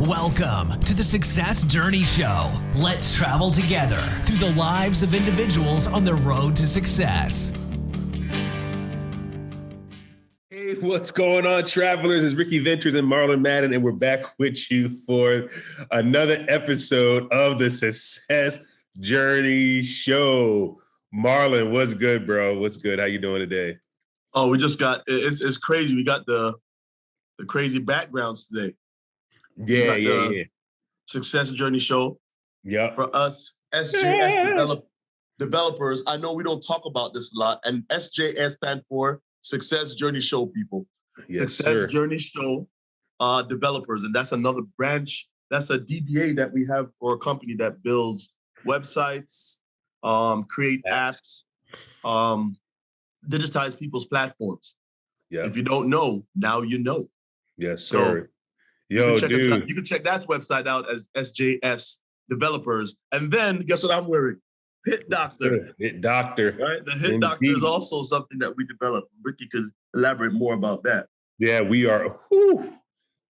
Welcome to the Success Journey Show. Let's travel together through the lives of individuals on the road to success. Hey, what's going on, travelers? It's Ricky Ventures and Marlon Madden, and we're back with you for another episode of the Success Journey Show. Marlon, what's good, bro? What's good? How you doing today? Oh, we just got, it's crazy. We got the crazy backgrounds today. Yeah. Success Journey Show. Yeah. For us, SJS developers, I know we don't talk about this a lot, and SJS stand for Success Journey Show, people. Yes, Success sir. Journey Show developers, and that's another branch. That's a DBA that we have for a company that builds websites, create apps, digitize people's platforms. Yeah. If you don't know, now you know. Yes, sir. So, Yo, dude. You can check that website out as SJS Developers. And then guess what I'm wearing? Hit Doctor. Hit Doctor. Right? The Hit Doctor is also something that we developed. Ricky could elaborate more about that. Yeah, we are.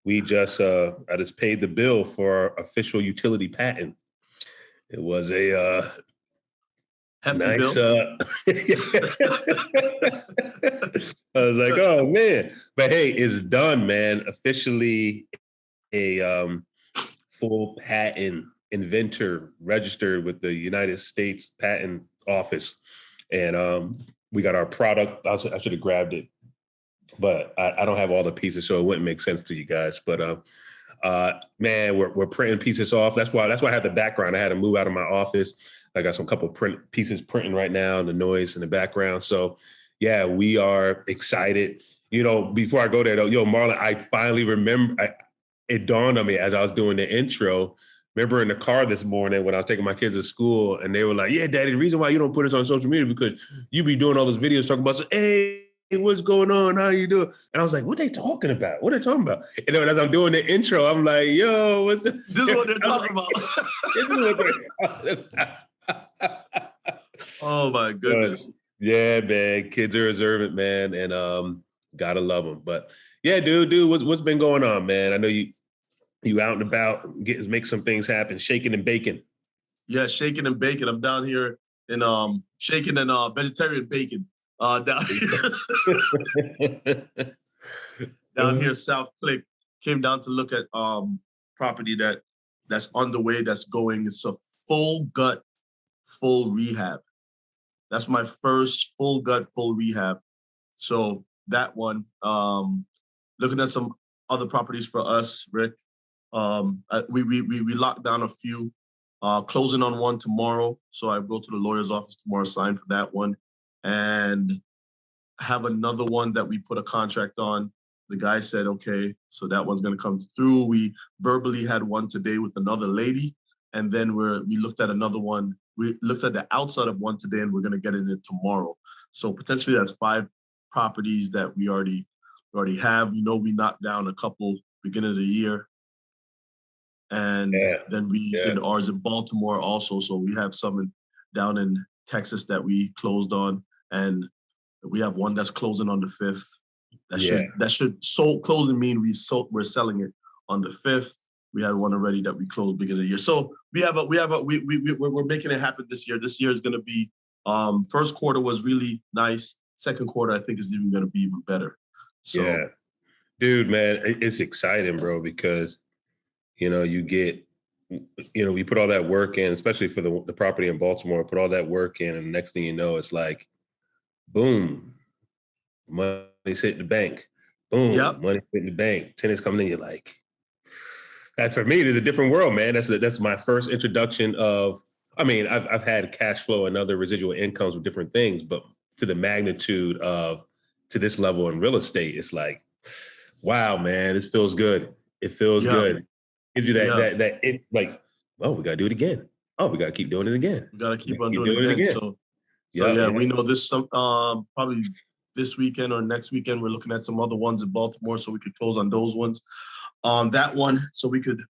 We just, I just paid the bill for our official utility patent. It was a hefty nice bill. I was like, oh man. But hey, it's done, man. Officially a full patent inventor registered with the United States Patent Office. And we got our product. I should have grabbed it, but I don't have all the pieces, so it wouldn't make sense to you guys. But man, we're printing pieces off. That's why I had the background. I had to move out of my office. I got some couple pieces printing right now, and the noise in the background. So yeah, we are excited. You know, before I go there though, Marlon, I finally remember, it dawned on me as I was doing the intro. Remember in the car this morning when I was taking my kids to school, and they were like, yeah, Daddy, the reason why you don't put us on social media because you be doing all those videos talking about, hey, what's going on? How you doing? And I was like, what are they talking about? What are they talking about? And then as I'm doing the intro, I'm like, yo, what's this? This is what they're talking about. This is what they're talking about. Oh my goodness. Yeah, man. Kids are observant, man. And gotta love them. But yeah, dude, what's been going on, man? I know you out and about, make some things happen, shaking and baking. Yeah, shaking and baking. I'm down here in shaking and vegetarian bacon. Down here, South Click. Came down to look at property that's underway, that's going. It's a full gut, full rehab. That's my first full gut, full rehab. So that one, looking at some other properties for us, Rick. We locked down a few, closing on one tomorrow. So I go to the lawyer's office tomorrow, sign for that one, and have another one that we put a contract on. The guy said, okay, so that one's going to come through. We verbally had one today with another lady, and then we looked at another one. We looked at the outside of one today, and we're going to get in it tomorrow. So potentially that's 5 properties that we already have. You know, we knocked down a couple beginning of the year. And then we did ours in Baltimore also. So we have some down in Texas that we closed on, and we have one that's closing on the 5th. That should closing mean we're selling it on the 5th. We had one already that we closed beginning of the year. So we're making it happen this year. This year is going to be first quarter was really nice. Second quarter I think is even going to be even better. So yeah, dude, man, it's exciting, bro, because you get, we put all that work in, especially for the property in Baltimore, put all that work in, and the next thing you know, it's like, boom, money's hitting the bank. Boom, money's hitting the bank. Tenants coming in, you're like, that for me, there's a different world, man. That's my first introduction of, I've had cash flow and other residual incomes with different things, but to the magnitude of, to this level in real estate, it's like, wow, man, this feels good. It feels good. Gives you that like, oh, we gotta do it again. Oh, we gotta keep doing it again. We gotta keep on doing it again. So we know this probably this weekend or next weekend we're looking at some other ones in Baltimore, so we could close on those ones. That one, so we could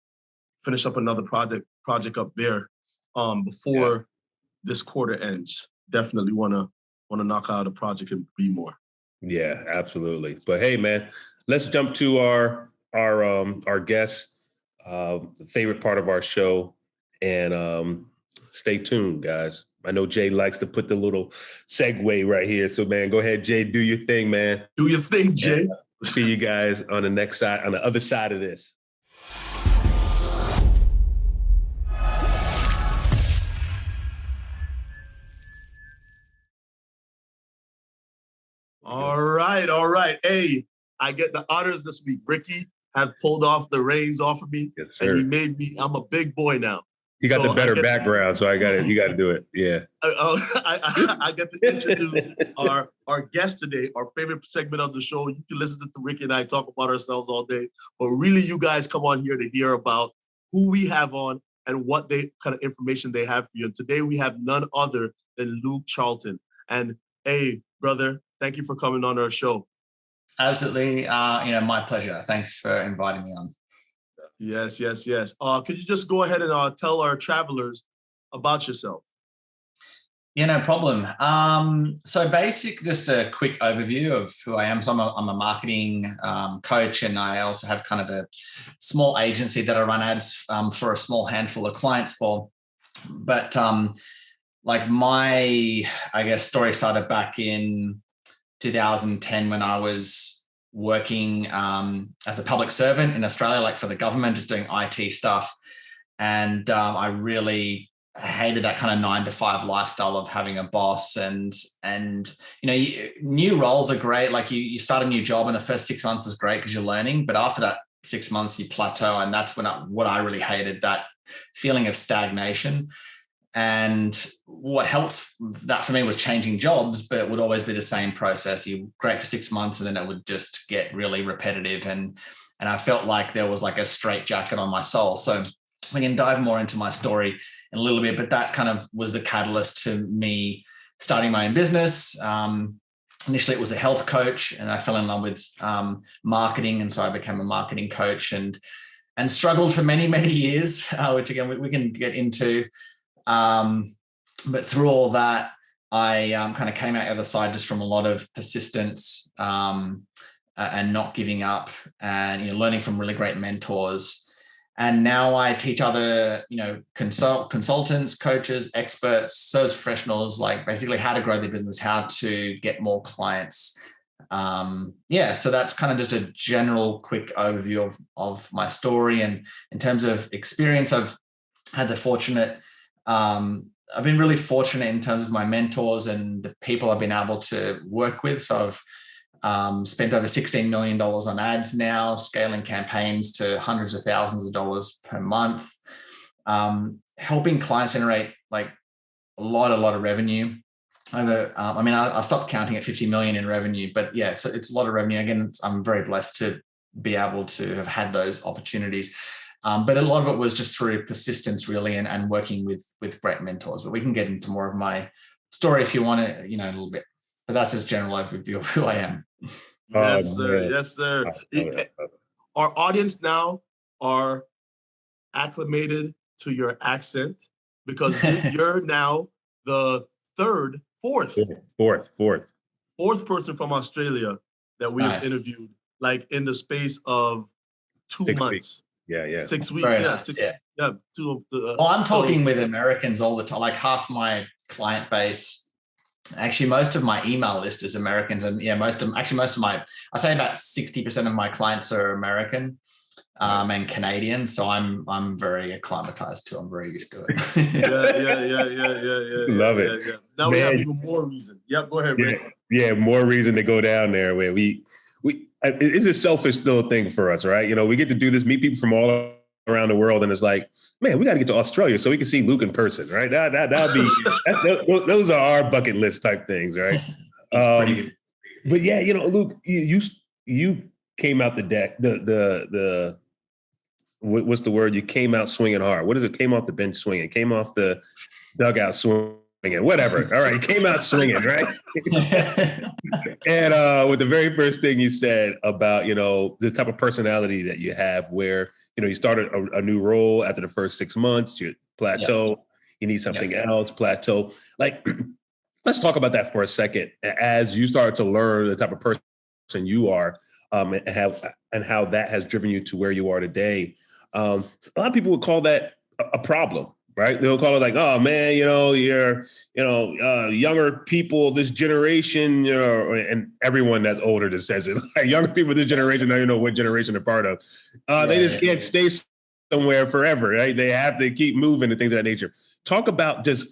finish up another project up there before this quarter ends. Definitely wanna knock out a project and be more. Yeah, absolutely. But hey, man, let's jump to our guests. the favorite part of our show. And stay tuned, guys. I know Jay likes to put the little segue right here. So, man, go ahead, Jay. Do your thing, man. Do your thing, Jay. And, see you guys on the next side, on the other side of this. All right. Hey, I get the honors this week. Ricky have pulled off the reins off of me, yes, sir. And he made me. I'm a big boy now. You got the better background, so you got to do it. Yeah. I get to introduce our guest today, our favorite segment of the show. You can listen to Ricky and I talk about ourselves all day, but really, you guys come on here to hear about who we have on and what they kind of information they have for you. And today we have none other than Luke Charlton. And hey, brother, thank you for coming on our show. Absolutely, my pleasure. Thanks for inviting me on. Yes. Could you just go ahead and tell our travelers about yourself? Yeah, no problem. So just a quick overview of who I am. So I'm a marketing coach, and I also have kind of a small agency that I run ads for a small handful of clients for. But my, story started back in 2010 when I was working as a public servant in Australia, like for the government, just doing IT stuff. And I really hated that kind of 9-to-5 lifestyle of having a boss. And new roles are great. Like you start a new job and the first 6 months is great because you're learning. But after that 6 months, you plateau. And that's what I really hated, that feeling of stagnation. And what helped that for me was changing jobs, but it would always be the same process. You're great for 6 months and then it would just get really repetitive. And I felt like there was like a straitjacket on my soul. So we can dive more into my story in a little bit, but that kind of was the catalyst to me starting my own business. Initially, it was a health coach, and I fell in love with marketing. And so I became a marketing coach and struggled for many, many years, which again, we can get into. But through all that, I kind of came out the other side just from a lot of persistence and not giving up, and learning from really great mentors. And now I teach other consultants, coaches, experts, service professionals, like basically how to grow their business, how to get more clients. So that's kind of just a general quick overview of my story. And in terms of experience, I've had the fortunate. I've been really fortunate in terms of my mentors and the people I've been able to work with. So I've spent over $16 million on ads now, scaling campaigns to hundreds of thousands of dollars per month, helping clients generate like a lot of revenue. I stopped counting at 50 million in revenue, but yeah, it's a lot of revenue. Again, I'm very blessed to be able to have had those opportunities. But a lot of it was just through persistence, really, and working with great mentors. But we can get into more of my story if you want to, a little bit. But that's just general overview of who I am. Yes, sir. Yes, sir. Our audience now are acclimated to your accent because you're now the fourth person from Australia that we have interviewed, like in the space of 2 months. Weeks. Yeah. 6 weeks. Very yeah. nice. 6. Yeah. Yeah. 2 of I'm talking with Americans all the time. Like half my client base, actually, most of my email list is Americans, and most of my, I say about 60% of my clients are American and Canadian. So I'm very acclimatized to. I'm very used to it. Yeah. Love it. Yeah. Now we have even more reason. Yep. Go ahead, Rick. Yeah, more reason to go down there where we it's a selfish little thing for us, right? We get to do this, meet people from all around the world, and it's like, man, we got to get to Australia so we can see Luke in person, right? That'd be those are our bucket list type things, right? Pretty good. But yeah, Luke, you came out the deck. The what's the word? You came out swinging hard. What is it? Came off the bench swinging. Came off the dugout swinging. Whatever. All right, you came out swinging, right? And with the very first thing you said about the type of personality that you have, where you started a new role after the first 6 months, you plateau, you need something else, plateau. Like, let's talk about that for a second. As you start to learn the type of person you are, and how that has driven you to where you are today. A lot of people would call that a problem, right? They'll call it like, oh man, younger people, this generation, and everyone that's older that says it, like younger people, this generation, I don't know what generation they're part of. They just can't stay somewhere forever, right? They have to keep moving and things of that nature. Talk about just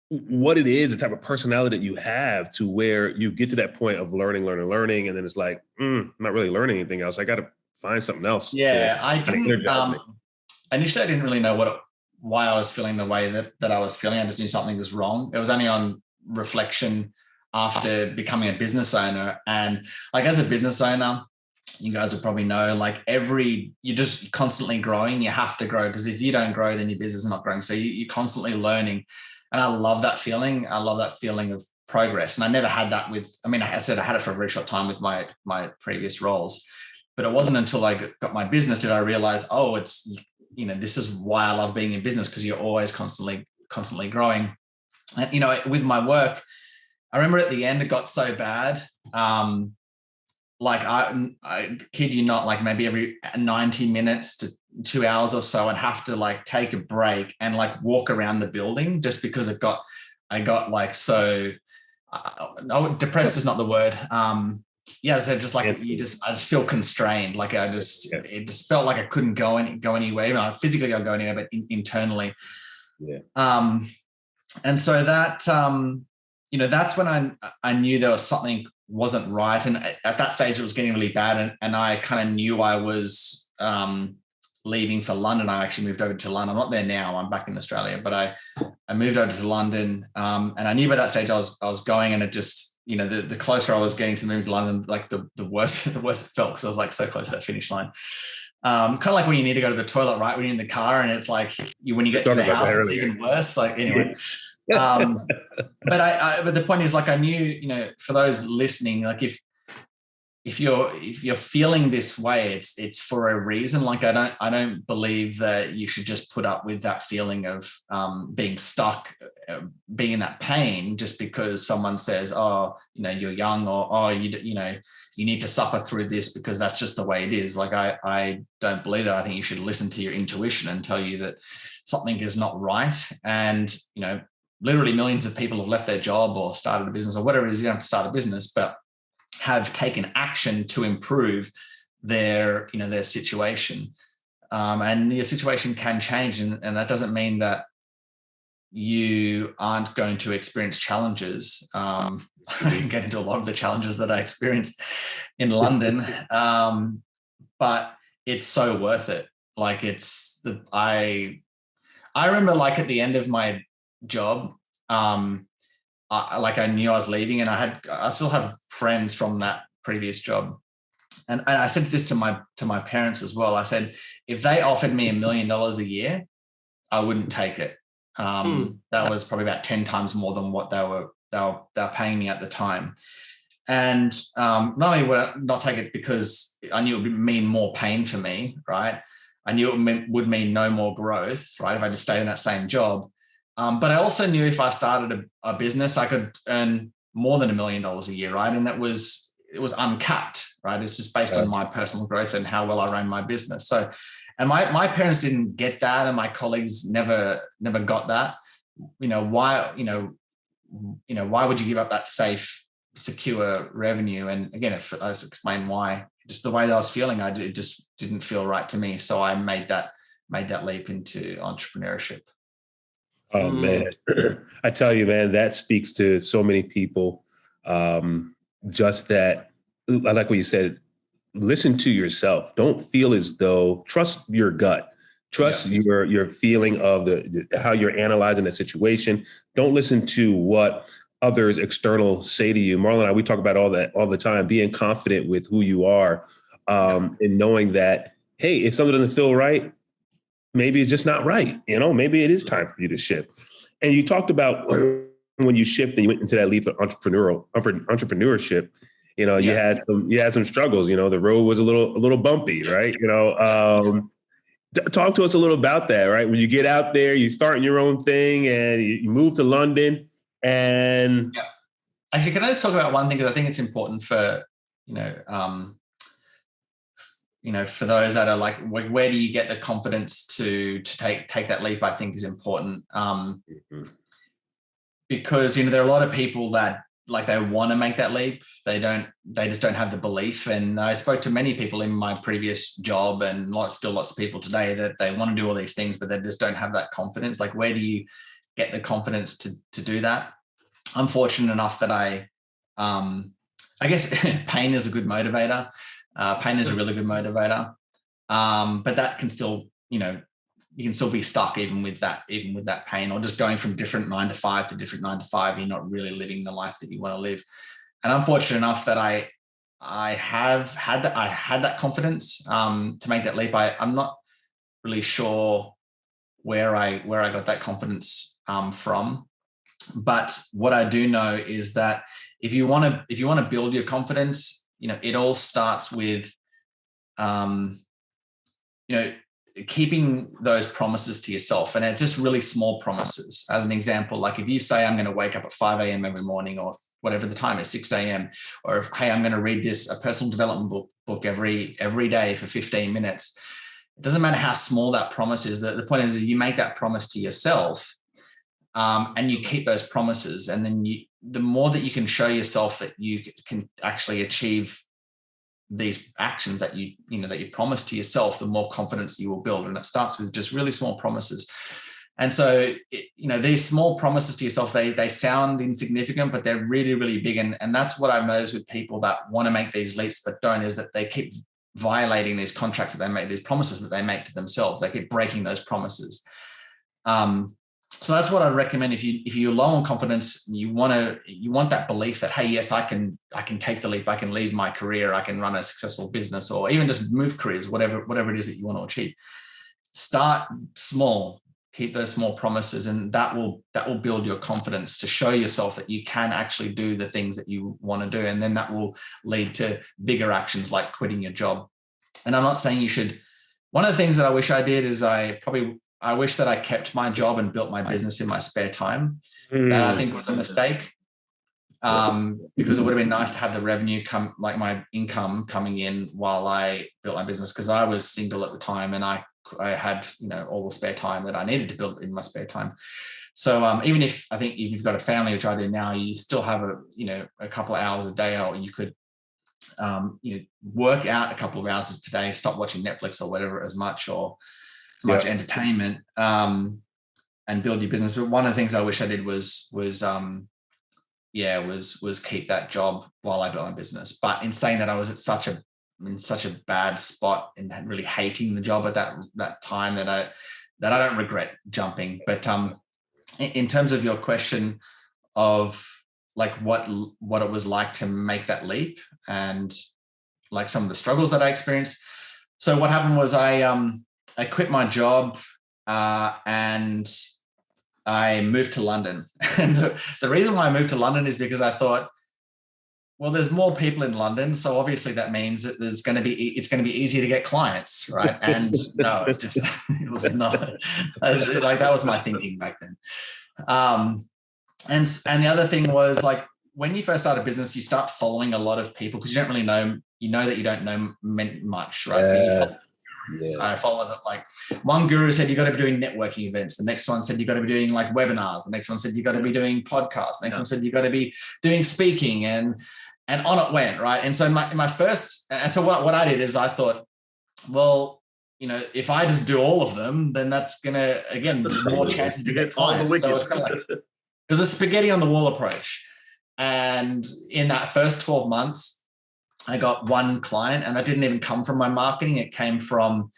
what it is, the type of personality that you have to where you get to that point of learning, and then it's like, I'm not really learning anything else. I got to find something else. Yeah, I didn't. Initially, I didn't really know why I was feeling the way that I was feeling. I just knew something was wrong. It was only on reflection after becoming a business owner, and like as a business owner, you guys would probably know, like you're just constantly growing. You have to grow, because if you don't grow, then your business is not growing. So you're constantly learning. And I love that feeling. I love that feeling of progress. And I never had that I said I had it for a very short time with my previous roles, but it wasn't until I got my business did I realize, it's, this is why I love being in business, because you're always constantly growing. And, with my work, I remember at the end, it got so bad. Like I kid you not, like maybe every 90 minutes to 2 hours or so, I'd have to like take a break and like walk around the building, just because I got like so depressed is not the word. So just like I just feel constrained. Like it just felt like I couldn't go anywhere. Physically I'll go anywhere, but internally. Yeah. And so that that's when I knew there was something wasn't right. And at that stage it was getting really bad. And I kind of knew I was leaving for London. I actually moved over to London. I'm not there now. I'm back in Australia, but I moved over to London. And I knew by that stage I was going, and it just, the closer I was getting to moving to London, like the worse it felt, because I was like so close to that finish line. Kind of like when you need to go to the toilet, right? When you're in the car and it's like when you get to the house, it's even worse. Like anyway. But the point is, like, I knew, for those listening, like if you're feeling this way, it's for a reason. Like I don't believe that you should just put up with that feeling of being stuck, being in that pain, just because someone says, you're young, or you need to suffer through this because that's just the way it is. Like I don't believe that. I think you should listen to your intuition and tell you that something is not right. And literally millions of people have left their job or started a business or whatever it is. You don't have to start a business, but have taken action to improve their situation. And your situation can change. And that doesn't mean that you aren't going to experience challenges. I can get into a lot of the challenges that I experienced in London, but it's so worth it. Like I remember, like, at the end of my job, I knew I was leaving, and I still have friends from that previous job. And I said this to my parents as well. I said, if they offered me $1 million a year, I wouldn't take it. That was probably about 10 times more than what they were paying me at the time. And not only would I not take it because I knew it would mean more pain for me, right? I knew it would mean no more growth, right? If I just stayed in that same job. But I also knew if I started a business, I could earn more than $1 million a year, right? And it was uncapped, right? It's just based on my personal growth and how well I ran my business. So, and my parents didn't get that, and my colleagues never got that. Why would you give up that safe, secure revenue? And again, I just explained why. Just the way that I was feeling, it just didn't feel right to me. So I made that leap into entrepreneurship. Oh man, I tell you, man, that speaks to so many people. Just that, I like what you said. Listen to yourself. Don't feel as though. Trust your gut. Trust your feeling of how you're analyzing the situation. Don't listen to what others external say to you. Marlon and I, we talk about all that all the time. Being confident with who you are, and knowing that, hey, if something doesn't feel right, maybe it's just not right. Maybe it is time for you to shift. And you talked about when you shifted and you went into that leap of entrepreneurship. You had some struggles. The road was a little bumpy, right? Talk to us a little about that, right? When you get out there, you start your own thing, and you move to London. And actually, can I just talk about one thing, because I think it's important for for those that are like, where do you get the confidence to take that leap, I think is important. Because, there are a lot of people that like they want to make that leap. They just don't have the belief. And I spoke to many people in my previous job and lots of people today that they want to do all these things, but they just don't have that confidence. Like, where do you get the confidence to do that? I'm fortunate enough that I guess pain is a good motivator. Pain is a really good motivator. But that can still, you can still be stuck even with that pain, or just going from different 9 to 5 to different 9 to 5. You're not really living the life that you want to live. And I'm fortunate enough that I have had that confidence to make that leap. I'm not really sure where I got that confidence from. But what I do know is that if you want to build your confidence, it all starts with keeping those promises to yourself. And it's just really small promises. As an example, like if you say, I'm going to wake up at 5 a.m. every morning, or whatever the time is, 6 a.m. Or if, hey, I'm going to read a personal development book every day for 15 minutes. It doesn't matter how small that promise is. The point is you make that promise to yourself, and you keep those promises. And then the more that you can show yourself that you can actually achieve these actions that you promise to yourself, the more confidence you will build. And it starts with just really small promises. And so, these small promises to yourself, they sound insignificant, but they're really, really big. And that's what I've noticed with people that want to make these leaps but don't, is that they keep violating these contracts that they make, these promises that they make to themselves. They keep breaking those promises. So that's what I'd recommend. If you're low on confidence, you want that belief that, hey, yes, I can take the leap. I can leave my career. I can run a successful business, or even just move careers, whatever it is that you want to achieve. Start small. Keep those small promises, and that will build your confidence to show yourself that you can actually do the things that you want to do, and then that will lead to bigger actions like quitting your job. And I'm not saying you should. One of the things that I wish I did is I wish that I kept my job and built my business in my spare time. That I think was a mistake, because it would have been nice to have the revenue like my income coming in while I built my business, because I was single at the time and I had all the spare time that I needed to build in my spare time. So even if you've got a family, which I do now, you still have a couple of hours a day, or you could work out a couple of hours a day, stop watching Netflix or whatever as much entertainment, and build your business. But one of the things I wish I did was keep that job while I built my business. But in saying that, I was in such a bad spot and really hating the job at that time that I don't regret jumping. But in terms of your question of like what it was like to make that leap and like some of the struggles that I experienced. So what happened was I quit my job and I moved to London. And the reason why I moved to London is because I thought, well, there's more people in London, so obviously that means that it's going to be easier to get clients, right? And no, it was not. Like that was my thinking back then. And the other thing was, like, when you first start a business, you start following a lot of people because you don't really know. You know that you don't know much, right? So you follow. Yeah. I followed it. Like one guru said, you got to be doing networking events. The next one said, you got to be doing like webinars. The next one said, you got to be doing podcasts. The next one said, you got to be doing speaking, and on it went, right? And so so what I did is I thought, well, if I just do all of them, then that's going to, again, more chances to get clients. So it's kind of like, it was a spaghetti on the wall approach. And in that first 12 months, I got one client, and that didn't even come from my marketing. It came from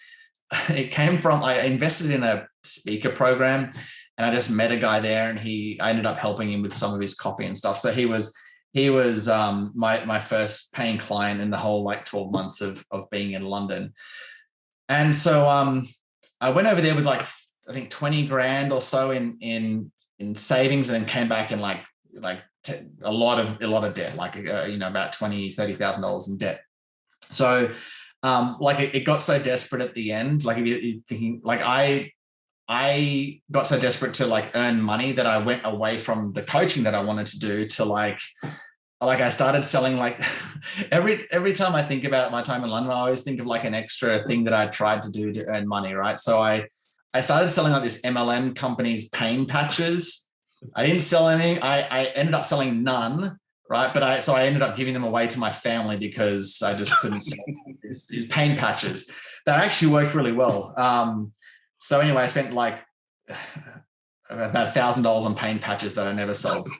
I invested in a speaker program, and I just met a guy there, and I ended up helping him with some of his copy and stuff. So he was my first paying client in the whole like 12 months of being in London. And so I went over there with like, I think 20 grand or so in savings, and then came back in like a lot of debt, like about $20,000-$30,000 in debt. So it got so desperate at the end, like if you're thinking, like I got so desperate to like earn money that I went away from the coaching that I wanted to do to like like I started selling like every time I think about my time in London, I always think of like an extra thing that I tried to do to earn money, right? So I started selling like this MLM company's pain patches. I didn't sell any. I ended up selling none, right? But I ended up giving them away to my family because I just couldn't sell these pain patches. That actually worked really well. So anyway, I spent like about $1,000 on pain patches that I never sold.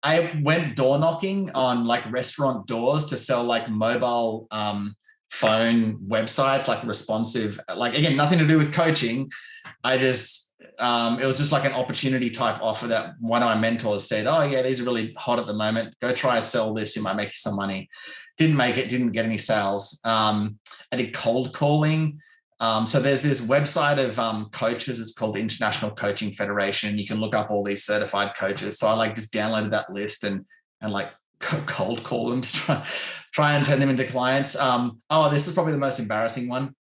I went door knocking on like restaurant doors to sell like mobile phone websites, like responsive, like again, nothing to do with coaching. I just, it was just like an opportunity type offer that one of my mentors said, oh yeah, these are really hot at the moment. Go try to sell this. It might make you some money. Didn't make it, didn't get any sales. I did cold calling. So there's this website of coaches. It's called the International Coaching Federation. You can look up all these certified coaches. So I like just downloaded that list and like cold call them to try and turn them into clients. Oh, this is probably the most embarrassing one.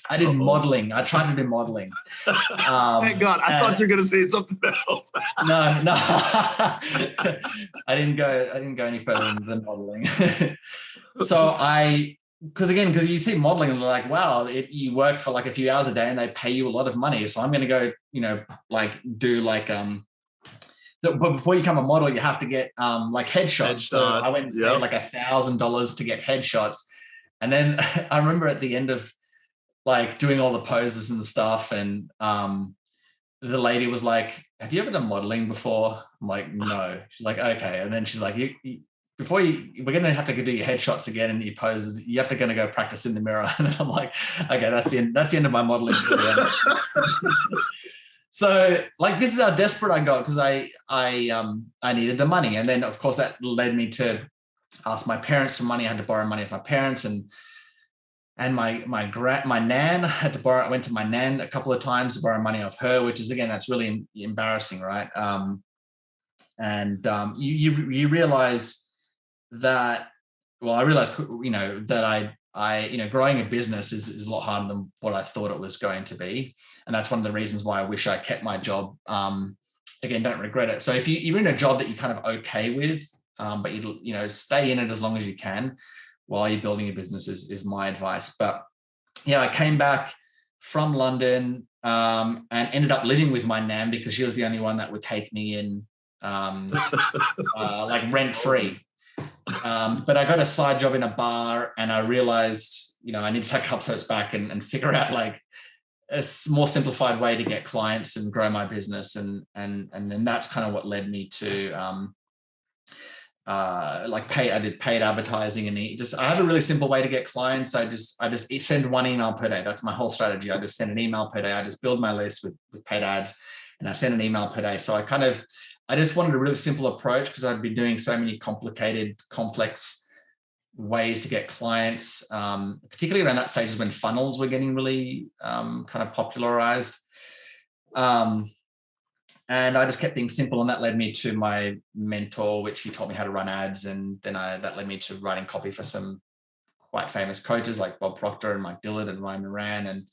I did modeling. I tried to do modeling. Thank God. I thought you were going to say something else. No. I didn't go any further than modeling. So because you see modeling and they're like, wow, you work for like a few hours a day and they pay you a lot of money. So I'm going to go, like do like, but before you become a model, you have to get like headshots. So I went and paid like $1,000 to get headshots. And then I remember at the end of like doing all the poses and stuff. And the lady was like, have you ever done modeling before? I'm like, no. She's like, okay. And then she's like, we're going to have to do your headshots again and your poses. You have to go practice in the mirror. And then I'm like, okay, that's the end of my modeling career. So like, this is how desperate I got because I needed the money. And then of course that led me to ask my parents for money. I had to borrow money from my parents and my nan had to borrow. I went to my nan a couple of times to borrow money off her, which is again, that's really embarrassing. Right. You realize that, well, I realized, that I growing a business is a lot harder than what I thought it was going to be. And that's one of the reasons why I wish I kept my job. Again, don't regret it. So if you're in a job that you're kind of okay with, but you stay in it as long as you can while you're building a business is my advice. But yeah, I came back from London and ended up living with my nan because she was the only one that would take me in like rent free. But I got a side job in a bar and I realized, I need to take a couple steps back and figure out like a more simplified way to get clients and grow my business. And then that's kind of what led me to I did paid advertising and I had a really simple way to get clients. I just send one email per day. That's my whole strategy. I just send an email per day. I just build my list with paid ads and I send an email per day. So I just wanted a really simple approach because I'd been doing so many complex ways to get clients, particularly around that stage is when funnels were getting really kind of popularized. And I just kept things simple and that led me to my mentor, which he taught me how to run ads. And then that led me to writing copy for some quite famous coaches like Bob Proctor and Mike Dillard and Ryan Moran.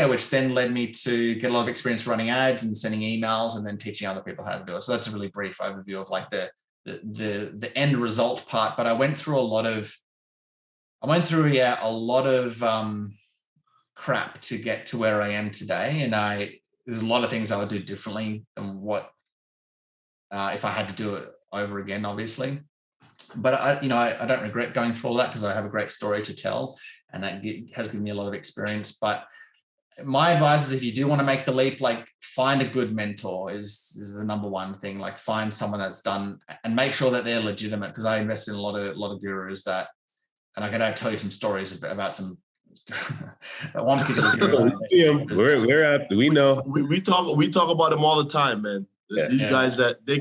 Which then led me to get a lot of experience running ads and sending emails and then teaching other people how to do it. So that's a really brief overview of like the end result part. But I went through a lot of crap to get to where I am today. And there's a lot of things I would do differently than what if I had to do it over again, obviously. But I don't regret going through all that because I have a great story to tell and that has given me a lot of experience. But my advice is if you do want to make the leap, like find a good mentor is the number one thing. Like find someone that's done and make sure that they're legitimate because I invest in a lot of gurus and I can tell you some stories about some one particular guru. We know. We talk about them all the time, man. Yeah. These guys that they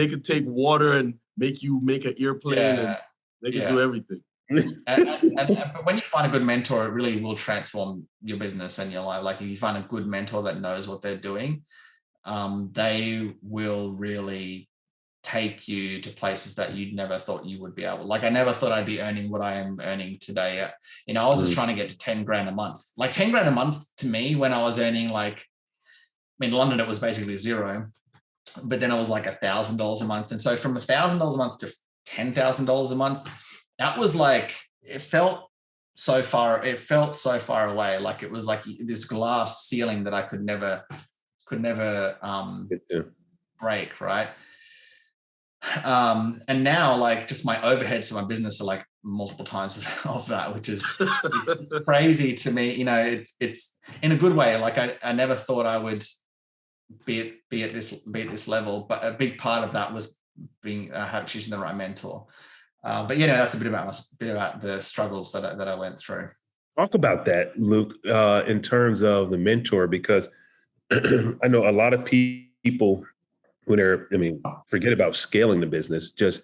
could take water and make you make an airplane and they can do everything. But when you find a good mentor, it really will transform your business and your life. Like if you find a good mentor that knows what they're doing, they will really take you to places that you'd never thought you would be able. Like I never thought I'd be earning what I am earning today. I was just trying to get to 10 grand a month. Like 10 grand a month to me when I was earning in London, it was basically zero. but then it was like $1,000 a month. And so from $1,000 a month to $10,000 a month, that was like, it felt so far away. Like it was like this glass ceiling that I could never break. Right. And now like just my overheads for my business are like multiple times of that, which is it's crazy to me. You know, it's in a good way. Like I never thought I would be at this level, but a big part of that was choosing the right mentor. But you know, that's a bit about the struggles that I went through. Talk about that, Luke, in terms of the mentor, because I know a lot of people forget about scaling the business, just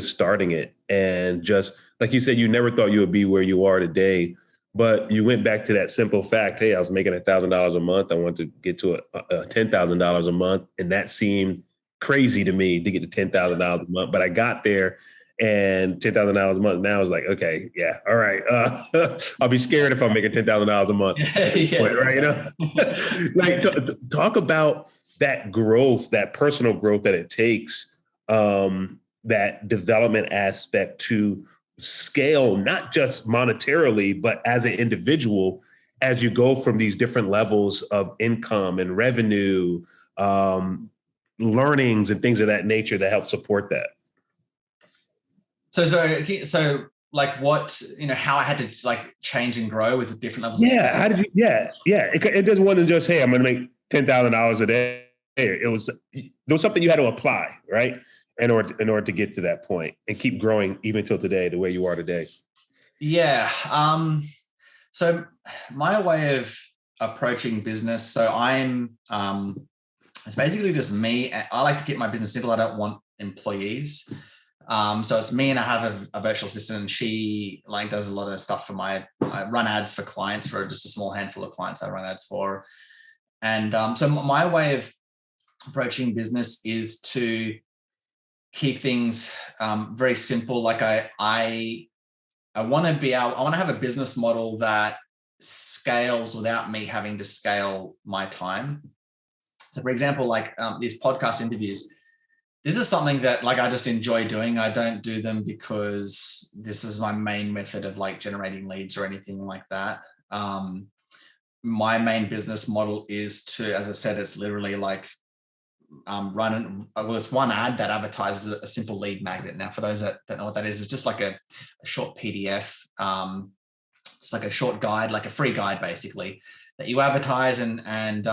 starting it. And just like you said, you never thought you would be where you are today, but you went back to that simple fact. Hey, I was making $1,000 a month. I want to get to a $10,000 a month. And that seemed crazy to me to get to $10,000 a month, but I got there. And $10,000 a month now is like, okay, yeah, all right. I'll be scared if I'm making $10,000 a month. Yeah, point, right? You know, like talk about that growth, that personal growth that it takes, that development aspect to scale, not just monetarily, but as an individual, as you go from these different levels of income and revenue, learnings and things of that nature that help support that. So like what, you know, how I had to like change and grow with different levels of scale. scale. How did you, it just wasn't just, hey, I'm going to make $10,000 a day. There was something you had to apply, right? In order to get to that point and keep growing even till today, the way you are today. Yeah. So my way of approaching business, so it's basically just me. I like to keep my business simple. I don't want employees. So it's me, and I have a virtual assistant, and she like does a lot of stuff for I run ads for clients, for just a small handful of clients I run ads for. And so my way of approaching business is to keep things very simple. Like I want to have a business model that scales without me having to scale my time. So for example, like these podcast interviews, this is something that like I just enjoy doing. I don't do them because this is my main method of like generating leads or anything like that. My main business model is to, as I said, it's literally like it's one ad that advertises a simple lead magnet. Now, for those that don't know what that is, it's just like a short PDF, just like a short guide, like a free guide, basically, that you advertise. And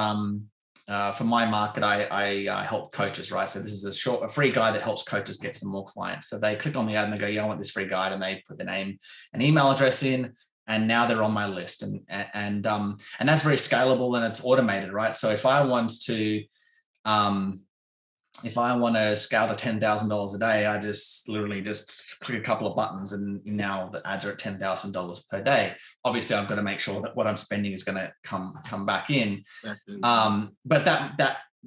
for my market, I help coaches, right? So this is a free guide that helps coaches get some more clients. So they click on the ad and they go, yeah, I want this free guide, and they put their name and email address in, and now they're on my list. And that's very scalable, and it's automated, right? So if I want to scale to $10,000 a day, I just literally just click a couple of buttons, and now the ads are at $10,000 per day. Obviously, I've got to make sure that what I'm spending is going to come back in. But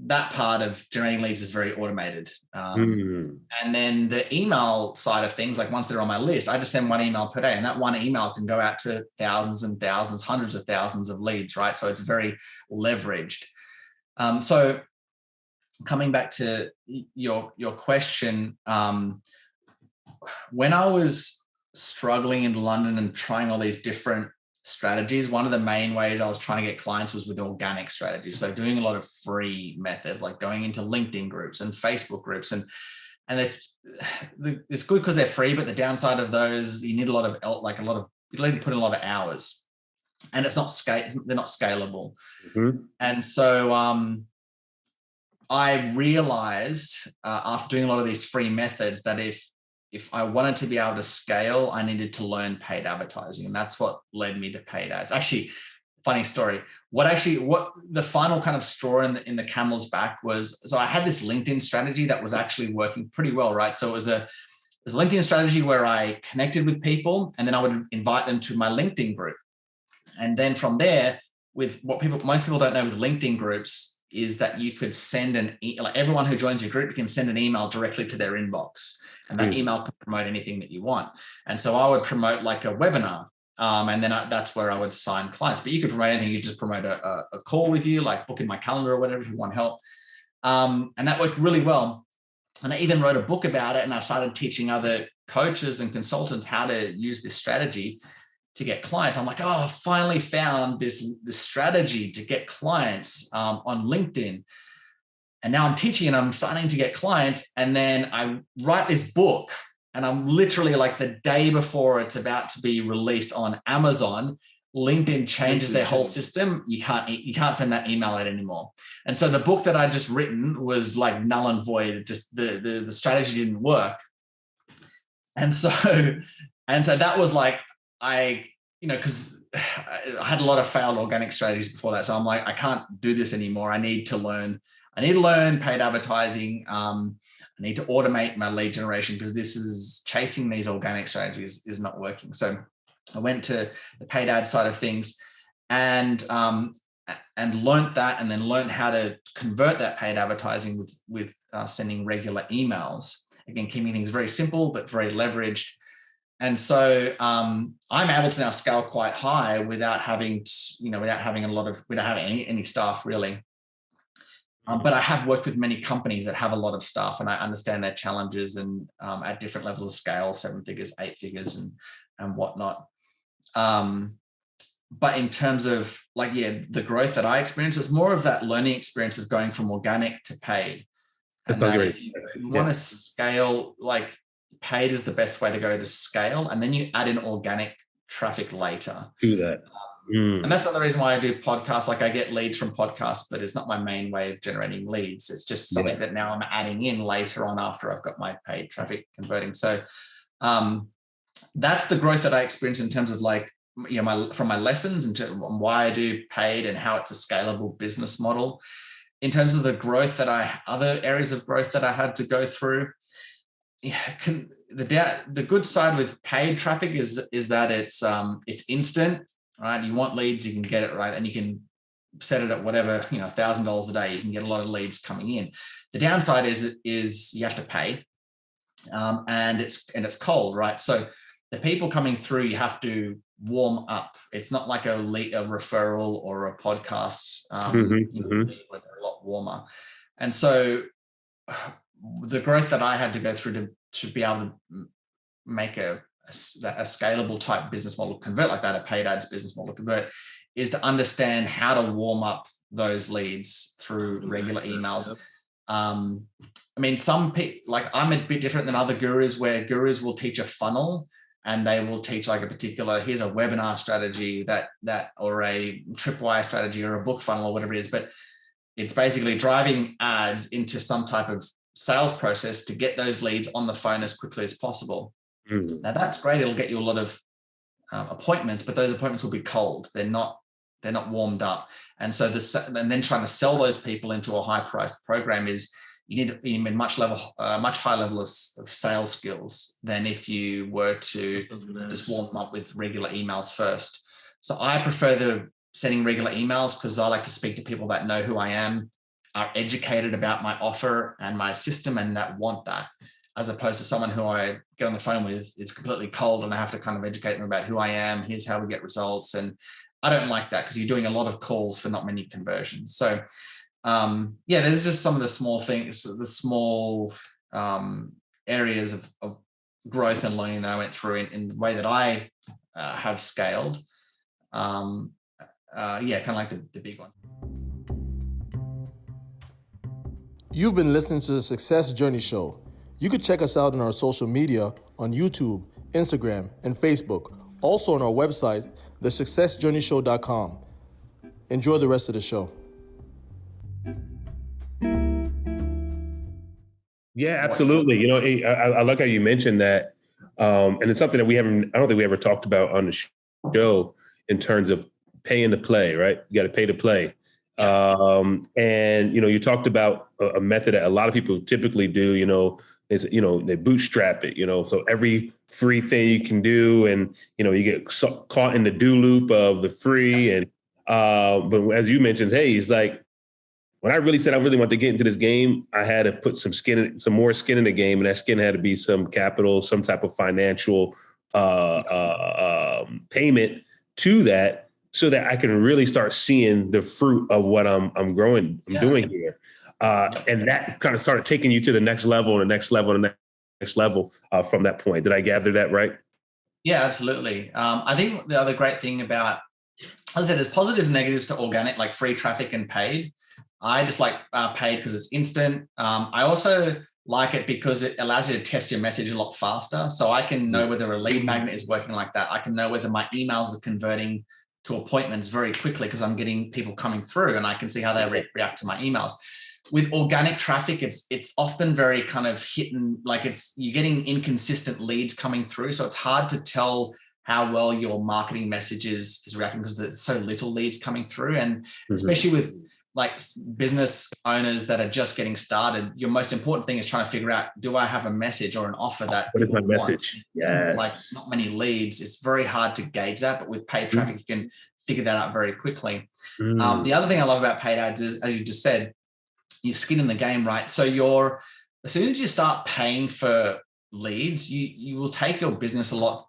that part of generating leads is very automated. And then the email side of things, like once they're on my list, I just send one email per day, and that one email can go out to thousands and thousands, hundreds of thousands of leads, right? So it's very leveraged. So coming back to your question, when I was struggling in London and trying all these different strategies, one of the main ways I was trying to get clients was with organic strategies. So doing a lot of free methods, like going into LinkedIn groups and Facebook groups, and it's good because they're free, but the downside of those, you need you need to put in a lot of hours, and they're not scalable. Mm-hmm. And so I realized after doing a lot of these free methods that if I wanted to be able to scale, I needed to learn paid advertising. And that's what led me to paid ads. Actually, funny story. What the final kind of straw in the camel's back was, so I had this LinkedIn strategy that was actually working pretty well, right? So it was a LinkedIn strategy where I connected with people, and then I would invite them to my LinkedIn group. And then from there, with what most people don't know with LinkedIn groups, is that you could send like everyone who joins your group, you can send an email directly to their inbox, and that email can promote anything that you want. And so I would promote like a webinar, and then that's where I would sign clients. But you could promote anything. You just promote a call with you, like book in my calendar or whatever if you want help. And that worked really well. And I even wrote a book about it, and I started teaching other coaches and consultants how to use this strategy to get clients. I'm like, oh, I finally found this strategy to get clients on LinkedIn. And now I'm teaching and I'm starting to get clients. And then I write this book, and I'm literally like the day before it's about to be released on Amazon, LinkedIn changes their whole system. You can't send that email out anymore. And so the book that I just written was like null and void. Just the strategy didn't work. And so that was like, because I had a lot of failed organic strategies before that. So I'm like, I can't do this anymore. I need to learn paid advertising. I need to automate my lead generation, because this is chasing these organic strategies is not working. So I went to the paid ad side of things and learned that, and then learned how to convert that paid advertising with sending regular emails. Again, keeping things very simple, but very leveraged. And so I'm able to now scale quite high without having any staff really. But I have worked with many companies that have a lot of staff, and I understand their challenges and at different levels of scale, 7 figures, 8 figures and whatnot. But in terms of the growth that I experienced is more of that learning experience of going from organic to paid. And that if you want to scale, like paid is the best way to go to scale. And then you add in organic traffic later. Do that. And that's another reason why I do podcasts. Like I get leads from podcasts, but it's not my main way of generating leads. It's just something that now I'm adding in later on after I've got my paid traffic converting. So that's the growth that I experienced in terms of from my lessons and why I do paid and how it's a scalable business model. In terms of the growth other areas of growth that I had to go through, the good side with paid traffic is that it's instant, right? You want leads, you can get it right, and you can set it at whatever, $1,000 a day. You can get a lot of leads coming in. The downside is you have to pay, and it's cold, right? So the people coming through, you have to warm up. It's not like a referral or a podcast. Where they're a lot warmer. And so the growth that I had to go through to be able to make a scalable type business model convert like that, a paid ads business model convert, is to understand how to warm up those leads through regular emails. I mean, some people, like I'm a bit different than other gurus, where gurus will teach a funnel and they will teach like a particular, here's a webinar strategy that or a tripwire strategy or a book funnel or whatever it is. But it's basically driving ads into some type of sales process to get those leads on the phone as quickly as possible. Now that's great. It'll get you a lot of appointments, but those appointments will be cold. They're not warmed up. And so and then trying to sell those people into a high priced program is, you need a much higher level of sales skills than if you were to just warm them up with regular emails first. So I prefer sending regular emails because I like to speak to people that know who I am, are educated about my offer and my system, and that want that, as opposed to someone who I get on the phone with is completely cold and I have to kind of educate them about who I am. Here's how we get results. And I don't like that because you're doing a lot of calls for not many conversions. So there's just some of the small things, the small areas of growth and learning that I went through in the way that I have scaled. Kind of like the big one. You've been listening to the Success Journey Show. You can check us out on our social media on YouTube, Instagram, and Facebook. Also on our website, thesuccessjourneyshow.com. Enjoy the rest of the show. Yeah, absolutely. I like how you mentioned that. And it's something that I don't think we ever talked about on the show in terms of paying to play, right? You got to pay to play. And you talked about a method that a lot of people typically do, is, they bootstrap it, so every free thing you can do, and, you get caught in the do loop of the free. And, but as you mentioned, hey, it's like, when I really said I really wanted to get into this game, I had to put some more skin in the game, and that skin had to be some capital, some type of financial payment to that, so that I can really start seeing the fruit of what I'm doing here. And that kind of started taking you to the next level and the next level and the next level from that point. Did I gather that right? Yeah, absolutely. I think the other great thing about, as I said, there's positives and negatives to organic, like free traffic and paid. I just like paid because it's instant. I also like it because it allows you to test your message a lot faster. So I can know whether a lead magnet is working like that. I can know whether my emails are converting to appointments very quickly because I'm getting people coming through and I can see how they react to my emails. With organic traffic, it's often very kind of hidden, like you're getting inconsistent leads coming through. So it's hard to tell how well your marketing message is reacting because there's so little leads coming through. And especially with like business owners that are just getting started, your most important thing is trying to figure out, do I have a message or an offer that what is my want? message? Yeah. Like not many leads. It's very hard to gauge that, but with paid traffic, you can figure that out very quickly. The other thing I love about paid ads is, as you just said, you're skin in the game, right? So as soon as you start paying for leads, you will take your business a lot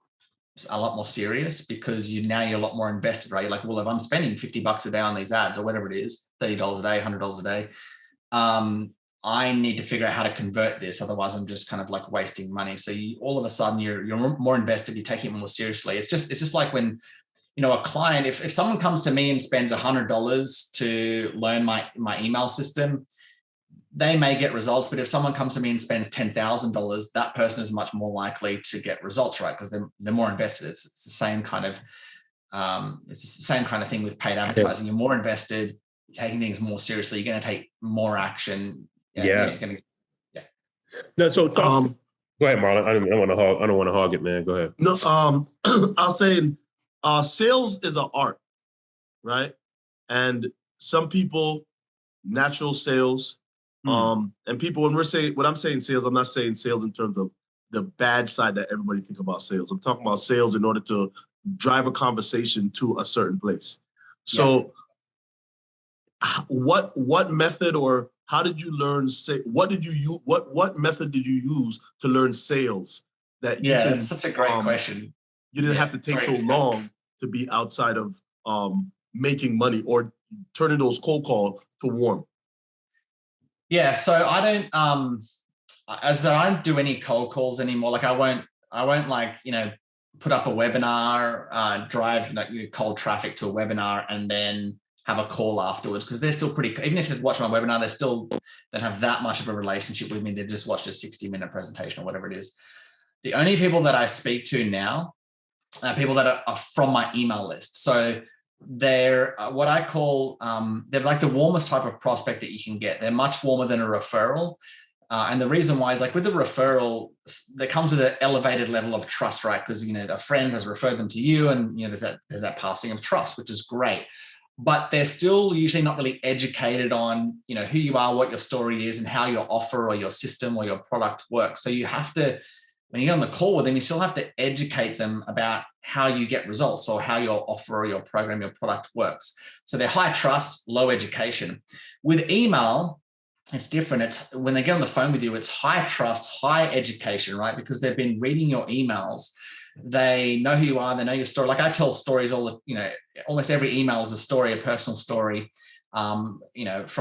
more serious because you're a lot more invested, right? You're like, well, if I'm spending $50 a day on these ads or whatever it is, $30 a day, $100 a day, I need to figure out how to convert this. Otherwise I'm just kind of like wasting money. So all of a sudden you're more invested, you're taking it more seriously. It's just like when, a client, if someone comes to me and spends $100 to learn my email system, they may get results, but if someone comes to me and spends $10,000, that person is much more likely to get results, right? Because they're more invested. It's the same kind of thing with paid advertising. You're more invested, taking things more seriously. You're going to take more action. Yeah. No, so go ahead, Marlon. I don't want to hog it, man. Go ahead. No, I'll say sales is an art, right? And some people, natural sales. And people, when I'm saying sales, I'm not saying sales in terms of the bad side that everybody think about sales. I'm talking about sales in order to drive a conversation to a certain place. So what method or how did you learn, what method did you use to learn sales that you can, that's such a great question. You didn't have to take so long to be outside of making money or turning those cold calls to warm? Yeah, so I don't do any cold calls anymore. Like I won't like, put up a webinar, drive cold traffic to a webinar and then have a call afterwards because they're still even if they've watched my webinar, they still don't have that much of a relationship with me. They've just watched a 60-minute presentation or whatever it is. The only people that I speak to now are people that are from my email list. So they're what I call, they're like the warmest type of prospect that you can get. They're much warmer than a referral. And the reason why is like with the referral, that comes with an elevated level of trust, right? Because, a friend has referred them to you and, there's that passing of trust, which is great. But they're still usually not really educated on, who you are, what your story is and how your offer or your system or your product works. So you have to, when you're on the call with them, you still have to educate them about how you get results or how your offer or your program, your product works. So they're high trust, low education. With email, it's different. It's when they get on the phone with you, it's high trust, high education, right? Because they've been reading your emails. They know who you are. They know your story. Like I tell stories almost every email is a story, a personal story, from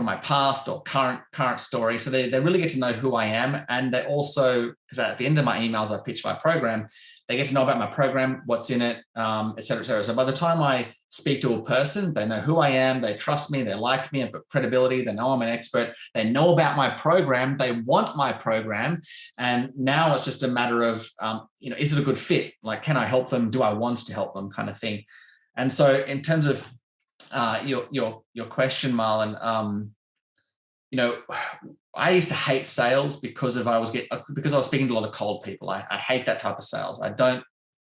my past or current story. So they really get to know who I am. And they also, because at the end of my emails, I pitch my program, they get to know about my program, what's in it, et cetera, et cetera. So by the time I speak to a person, they know who I am, they trust me, they like me, I've got credibility, they know I'm an expert, they know about my program, they want my program. And now it's just a matter of, is it a good fit? Like, can I help them? Do I want to help them kind of thing? And so in terms of your question, Marlon, I used to hate sales because I was speaking to a lot of cold people. I hate that type of sales. I don't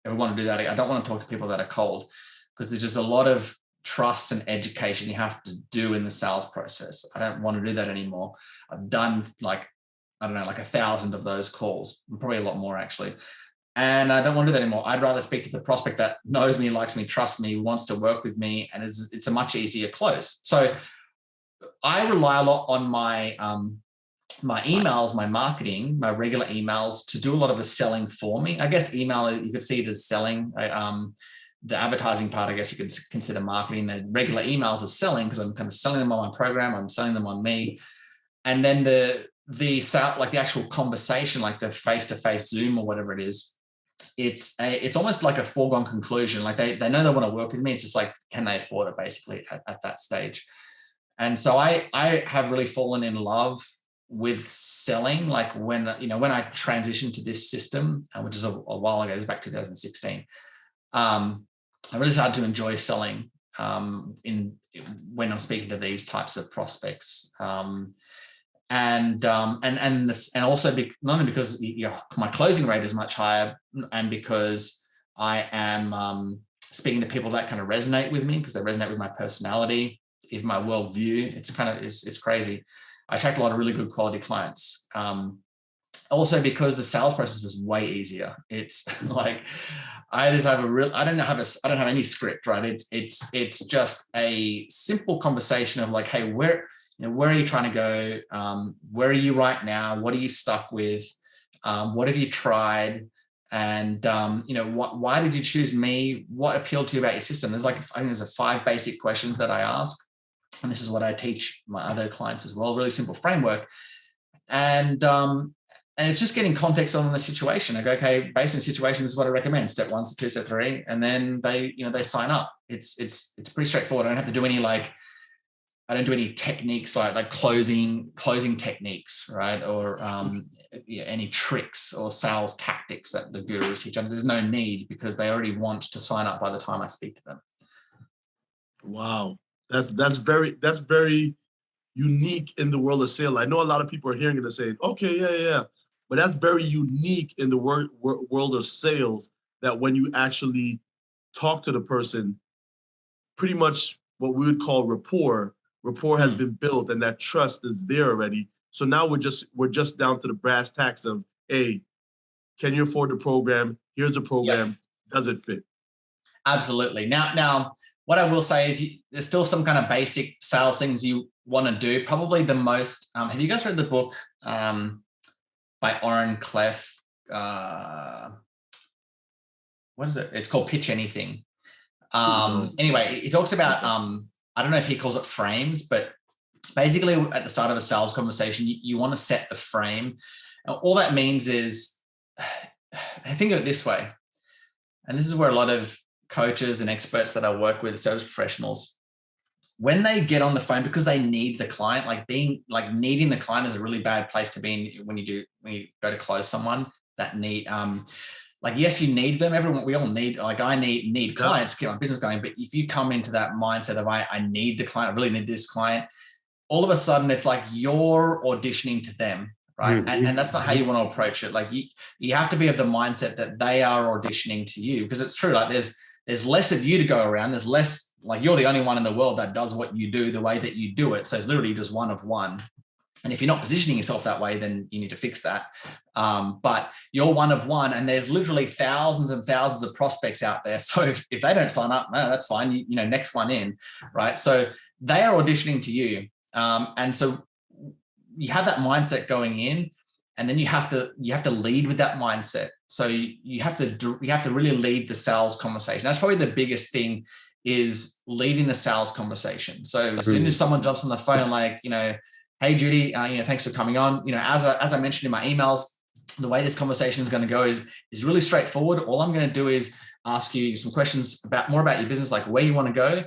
ever want to do that. I don't want to talk to people that are cold because there's just a lot of trust and education you have to do in the sales process. I don't want to do that anymore. I've done 1,000 of those calls, probably a lot more actually. And I don't want to do that anymore. I'd rather speak to the prospect that knows me, likes me, trusts me, wants to work with me, and it's a much easier close. So I rely a lot on my my emails, my marketing, my regular emails to do a lot of the selling for me. I guess email, you could see it as selling. The advertising part, I guess you could consider marketing. The regular emails are selling because I'm kind of selling them on my program. I'm selling them on me. and then the sound, like the actual conversation, like the face-to-face Zoom or whatever it is, it's almost like a foregone conclusion. Like they know they want to work with me. It's just like, can they afford it basically at that stage? And so I have really fallen in love with selling. Like when I transitioned to this system, which is a while ago, it was back 2016. I really started to enjoy selling when I'm speaking to these types of prospects. And also not only because my closing rate is much higher, and because I am speaking to people that kind of resonate with me, because they resonate with my personality, even my worldview. It's crazy. I attract a lot of really good quality clients. Also because the sales process is way easier. It's like I don't have any script, right? It's just a simple conversation of like, hey, where are you trying to go? Where are you right now? What are you stuck with? What have you tried? And why did you choose me? What appealed to you about your system? I think there's 5 basic questions that I ask, and this is what I teach my other clients as well. Really simple framework, and it's just getting context on the situation. I go, okay, based on the situation, this is what I recommend. Step 1, step 2, step 3, and then they sign up. It's pretty straightforward. I don't have to do any I don't do any techniques like closing techniques, right? Or any tricks or sales tactics that the gurus teach. And there's no need, because they already want to sign up by the time I speak to them. Wow, that's very unique in the world of sales. I know a lot of people are hearing it and saying, okay, yeah, but that's very unique in the world of sales. That when you actually talk to the person, pretty much what we would call rapport has been built, and that trust is there already. So now we're just down to the brass tacks of, hey, can you afford the program? Here's the program. Yep. Does it fit? Absolutely. Now, what I will say is there's still some kind of basic sales things you want to do. Probably the most. Have you guys read the book by Oren Clef? What is it? It's called Pitch Anything. Anyway, he talks about I don't know if he calls it frames, but basically at the start of a sales conversation, you want to set the frame. And all that means is, I think of it this way, and this is where a lot of coaches and experts that I work with, service professionals, when they get on the phone, because they need the client, needing the client is a really bad place to be in when you go to close someone. That need, yes, you need them. We all need, I need clients to keep my business going. But if you come into that mindset of I need the client, I really need this client, all of a sudden it's like you're auditioning to them, right? Mm-hmm. And that's not how you want to approach it. Like you have to be of the mindset that they are auditioning to you, because it's true. Like there's less of you to go around. There's less, you're the only one in the world that does what you do the way that you do it. So it's literally just one of one. And if you're not positioning yourself that way, then you need to fix that. But you're one of one, and there's literally thousands and thousands of prospects out there. So if they don't sign up, no, that's fine. Next one in, right? So they are auditioning to you. And so you have that mindset going in, and then you have to lead with that mindset. So you have to really lead the sales conversation. That's probably the biggest thing, is leading the sales conversation. So as soon as someone jumps on the phone, hey, Judy, thanks for coming on. As I mentioned in my emails, the way this conversation is going to go is really straightforward. All I'm going to do is ask you some questions more about your business, like where you want to go,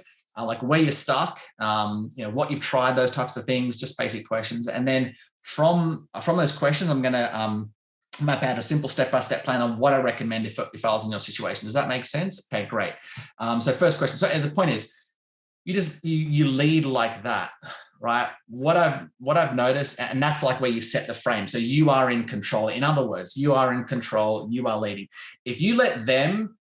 where you're stuck, what you've tried, those types of things, just basic questions. And then from those questions, I'm going to map out a simple step-by-step plan on what I recommend if I was in your situation. Does that make sense? Okay, great. So first question. So the point is, you lead like that, right? What I've noticed, and that's where you set the frame. So you are in control. In other words, you are in control. You are leading. If you let them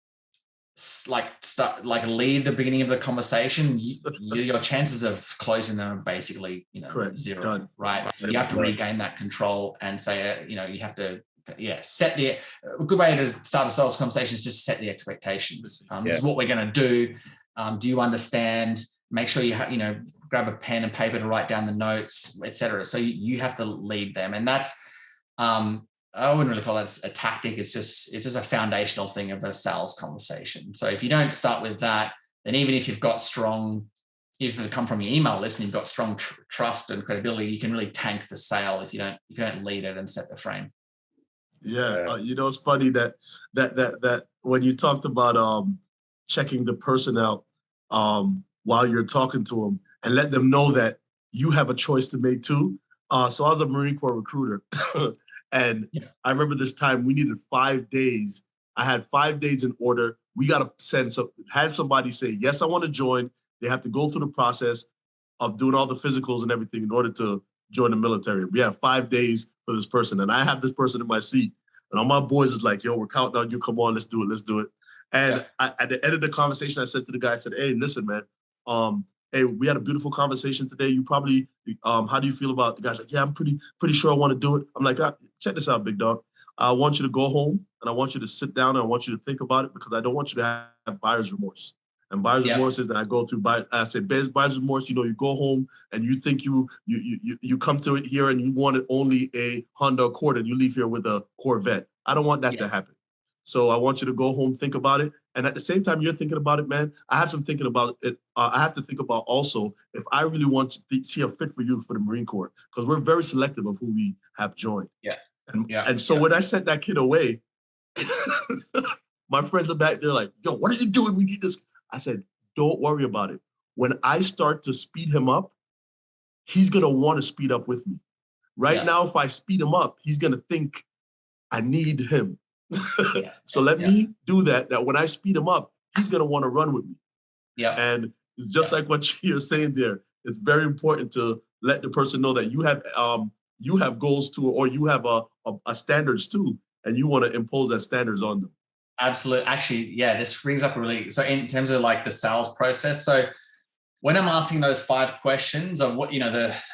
lead the beginning of the conversation, your chances of closing them are basically Correct. Zero. Done. Right? You have to regain that control and say, you have to. Set a good way to start a sales conversation is just set the expectations. This is what we're going to do. Do you understand? Make sure you grab a pen and paper to write down the notes, etc. So you have to lead them, and that's I wouldn't really call that a tactic. It's just a foundational thing of a sales conversation. So if you don't start with that, then even if you've got strong if they come from your email list and you've got strong trust and credibility, you can really tank the sale if you don't lead it and set the frame. Yeah, it's funny that when you talked about checking the person out while you're talking to them and let them know that you have a choice to make too. So I was a Marine Corps recruiter, and I remember this time we needed 5 days. I had 5 days in order. We got to had somebody say, yes, I want to join. They have to go through the process of doing all the physicals and everything in order to join the military. We have 5 days for this person, and I have this person in my seat, and all my boys is like, yo, we're counting on you. Come on, let's do it. And at the end of the conversation, I said to the guy, I said, hey, listen, man, hey, we had a beautiful conversation today. You probably, how do you feel about it? The guy's like, yeah, I'm pretty sure I want to do it. I'm like, check this out, big dog. I want you to go home and I want you to sit down and I want you to think about it because I don't want you to have buyer's remorse. And buyer's remorse is that I go through, I say, buyer's remorse, you go home and you think you come to it here and you wanted only a Honda Accord and you leave here with a Corvette. I don't want that to happen. So I want you to go home, think about it. And at the same time you're thinking about it, man, I have some thinking about it. I have to think about also if I really want to see a fit for you for the Marine Corps, because we're very selective of who we have joined. And so when I sent that kid away, my friends are back there like, yo, what are you doing? We need this. I said, don't worry about it. When I start to speed him up, he's going to want to speed up with me. Right now, if I speed him up, he's going to think I need him. So let me do that when I speed him up, he's going to want to run with me. And it's just like what you're saying there. It's very important to let the person know that you have goals too, or you have a standards too, and you want to impose that standards on them. Absolutely. Actually, this brings up so in terms of like the sales process. So when I'm asking those 5 questions of what,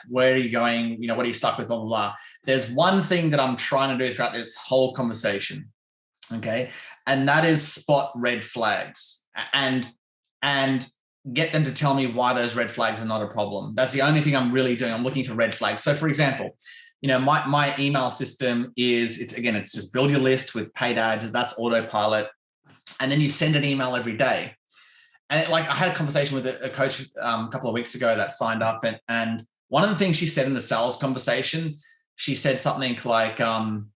where are you going, what are you stuck with, blah, blah, blah. There's one thing that I'm trying to do throughout this whole conversation. Okay. And that is spot red flags and get them to tell me why those red flags are not a problem. That's the only thing I'm really doing. I'm looking for red flags. So for example, my email system is, it's just build your list with paid ads. That's autopilot. And then you send an email every day. And I had a conversation with a coach a couple of weeks ago that signed up. And one of the things she said in the sales conversation, she said something like, because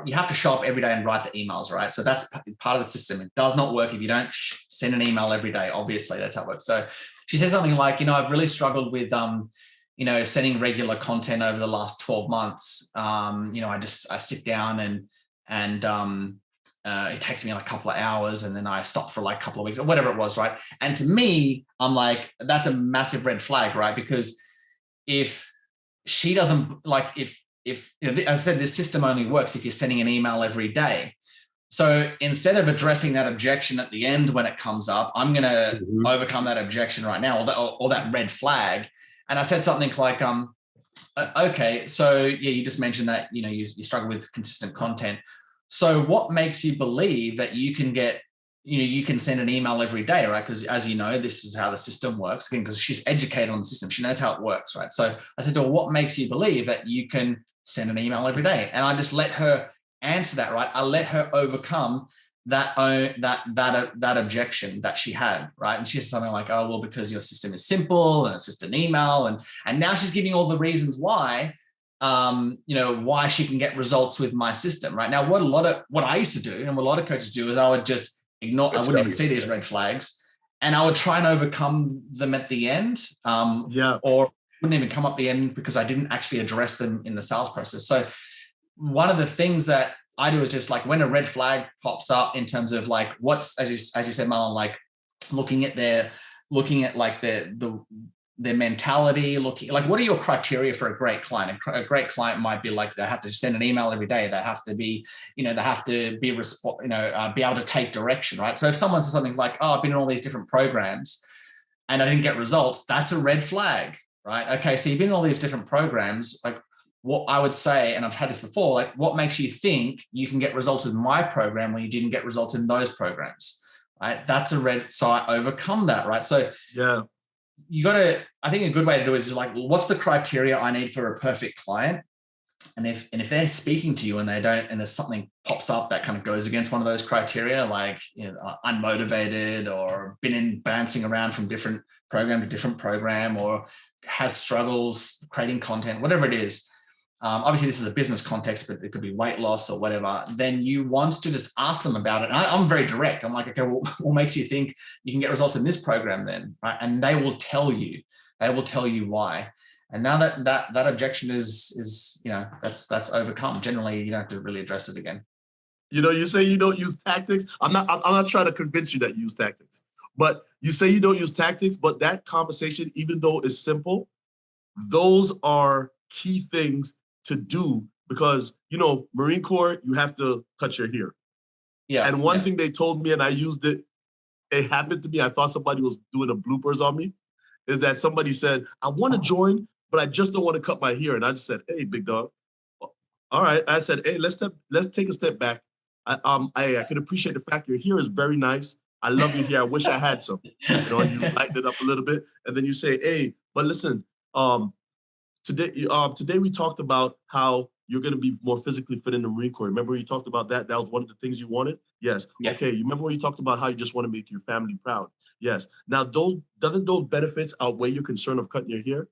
you have to show up every day and write the emails, right? So that's part of the system. It does not work if you don't send an email every day. Obviously, that's how it works. So she said something like, I've really struggled with, sending regular content over the last 12 months. I sit down and it takes me like a couple of hours and then I stop for like a couple of weeks or whatever it was, right? And to me, I'm like, that's a massive red flag, right? Because if she doesn't if as I said, this system only works if you're sending an email every day. So instead of addressing that objection at the end when it comes up, I'm going to overcome that objection right now or that red flag. And I said something like, okay, so you just mentioned that, you struggle with consistent content. So what makes you believe that you can get, you can send an email every day, right? Because as you know, this is how the system works. Again, because she's educated on the system. She knows how it works, right? So I said to her, what makes you believe that you can send an email every day? And I just let her answer that, right? I let her overcome that objection that she had, right? And she said something like, oh, well, because your system is simple and it's just an email. And now she's giving all the reasons why, why she can get results with my system, right? Now, what I used to do and what a lot of coaches do is I would just ignore, I wouldn't even see these red flags and I would try and overcome them at the end. Or wouldn't even come up the end because I didn't actually address them in the sales process. So one of the things that I do is just like when a red flag pops up in terms of like what's, as you said, Marlon, like looking at their mentality, looking like what are your criteria for a great client? A great client might be like they have to send an email every day. They have to be, be be able to take direction, right? So if someone says something like, "Oh, I've been in all these different programs and I didn't get results," that's a red flag, right? Okay, so you've been in all these different programs, like. What I would say, and I've had this before, like what makes you think you can get results with my program when you didn't get results in those programs, right? That's a red, so I overcome that, right? So you got to, I think a good way to do it is like, what's the criteria I need for a perfect client? if they're speaking to you and they don't, and there's something pops up that kind of goes against one of those criteria, like, you know, unmotivated or bouncing around from different program to different program, or has struggles creating content, whatever it is. Obviously this is a business context, but it could be weight loss or whatever. Then you want to just ask them about it. And I'm very direct. I'm like, okay, well, what makes you think you can get results in this program then, right? And they will tell you. They will tell you why. And now that objection is, you know, that's overcome. Generally, you don't have to really address it again. You know, you say you don't use tactics. I'm not trying to convince you that you use tactics, but you say you don't use tactics, but that conversation, even though it's simple, those are key things to do, because, you know, Marine Corps, you have to cut your hair. Yeah. And one thing they told me, and I used it, it happened to me, I thought somebody was doing a bloopers on me, is that somebody said, I want to join, but I just don't want to cut my hair. And I just said, hey, big dog. All right. I said, hey, let's take a step back. I can appreciate the fact your hair is very nice. I love your hair. I wish I had some. You know, you lighten it up a little bit. And then you say, hey, but listen, today we talked about how you're going to be more physically fit in the Marine Corps. Remember you talked about that? That was one of the things you wanted? Yes. Yeah. Okay. You remember when you talked about how you just want to make your family proud? Yes. Now, doesn't those benefits outweigh your concern of cutting your hair?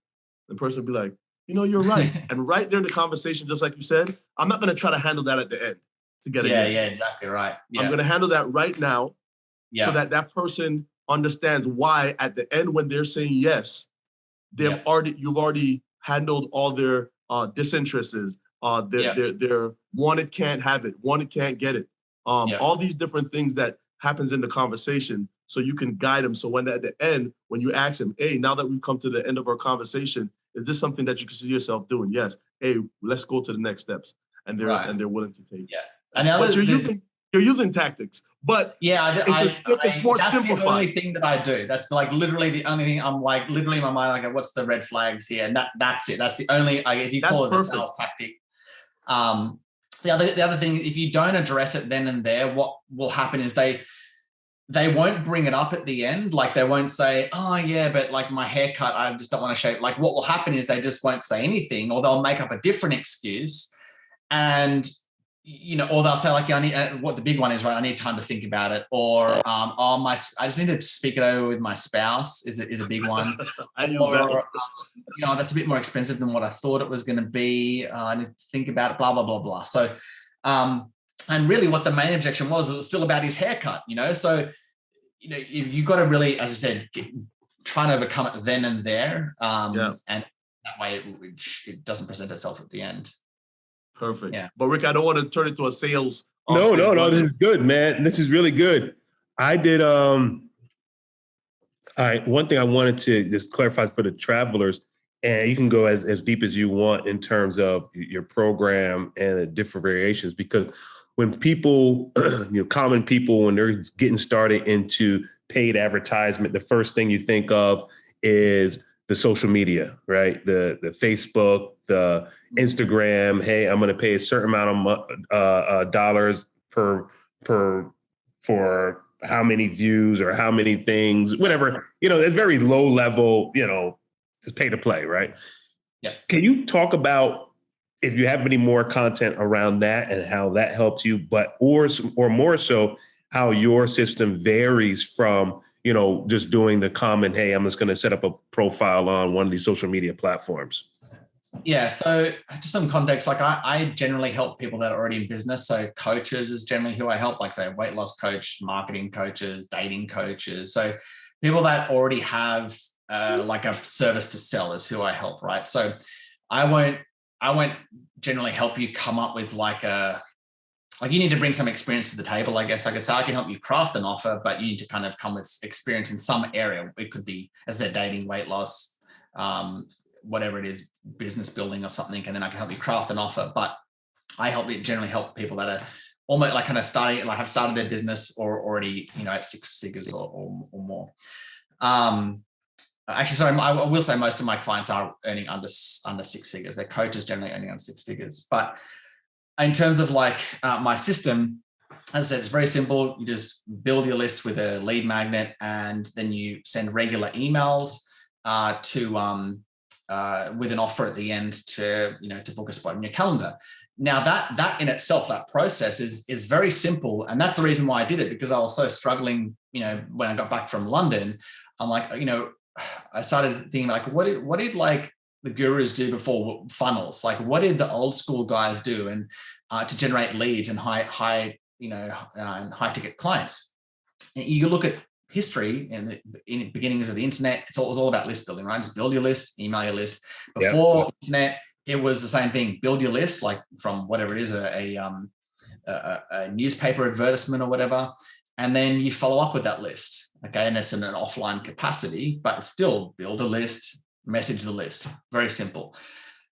The person would be like, you know, you're right. And right there in the conversation, just like you said, I'm not going to try to handle that at the end to get a yes. Yeah, exactly right. Yeah. I'm going to handle that right now so that person understands why at the end when they're saying yes, you've already handled all their disinterests, their wanted can't have it, wanted can't get it, all these different things that happens in the conversation, so you can guide them. So when at the end, when you ask them, hey, now that we've come to the end of our conversation, is this something that you can see yourself doing? Yes. Hey, let's go to the next steps. And they're willing to take. Yeah. And but you're using tactics, but it's more that's simplified. That's the only thing that I do. That's like literally the only thing. I'm like literally in my mind, I go, what's the red flags here? And that's it. That's the only, if you call it a sales tactic. The other thing, if you don't address it then and there, what will happen is they won't bring it up at the end. Like they won't say, oh yeah, but like my haircut, I just don't want to shave. Like what will happen is they just won't say anything, or they'll make up a different excuse. And, you know, or they'll say like, I need, what the big one is, right? I need time to think about it. Or, I just need to speak it over with my spouse is a big one. I use that one. You know, that's a bit more expensive than what I thought it was going to be. I need to think about it, blah, blah, blah, blah. So, and really what the main objection was, it was still about his haircut, you know? So, you know, you've got to really, as I said, try and overcome it then and there. And that way it doesn't present itself at the end. Perfect. Yeah. But Rick, I don't want to turn it to a sales. No. This is good, man. This is really good. I did, all right. One thing I wanted to just clarify for the travelers, and you can go as deep as you want in terms of your program and the different variations, because when people, common people, when they're getting started into paid advertisement, the first thing you think of is the social media, right? The Facebook, the Instagram. Hey, I'm going to pay a certain amount of dollars for how many views or how many things, whatever. You know, it's very low level. You know, it's pay to play, right? Yeah. Can you talk about if you have any more content around that and how that helps you, or more so how your system varies from, you know, just doing the common, hey, I'm just going to set up a profile on one of these social media platforms? Yeah. So just some context, like I generally help people that are already in business. So coaches is generally who I help, like say weight loss coach, marketing coaches, dating coaches. So people that already have like a service to sell is who I help, right? So I won't generally help you come up with like you need to bring some experience to the table, I guess I could say. I can help you craft an offer, but you need to kind of come with experience in some area. It could be, as I said, dating, weight loss, whatever it is, business building or something, and then I can help you craft an offer. But I generally help people that are almost like kind of starting, like have started their business or already, you know, at six figures or more. Actually, sorry, I will say most of my clients are earning under six figures. Their coaches generally earning under six figures. But in terms of like my system, as I said, it's very simple. You just build your list with a lead magnet, and then you send regular emails to with an offer at the end to book a spot in your calendar. Now that in itself, that process is very simple, and that's the reason why I did it, because I was so struggling. When I got back from London, I'm like, I started thinking like, what did like the gurus do before funnels? Like, what did the old school guys do and to generate leads and high ticket clients? You look at history in the beginnings of the internet, it was all about list building, right? Just build your list, email your list. Before internet, it was the same thing. Build your list, like from whatever it is, a newspaper advertisement or whatever, and then you follow up with that list. Okay, and it's in an offline capacity, but still build a list, message the list. Very simple.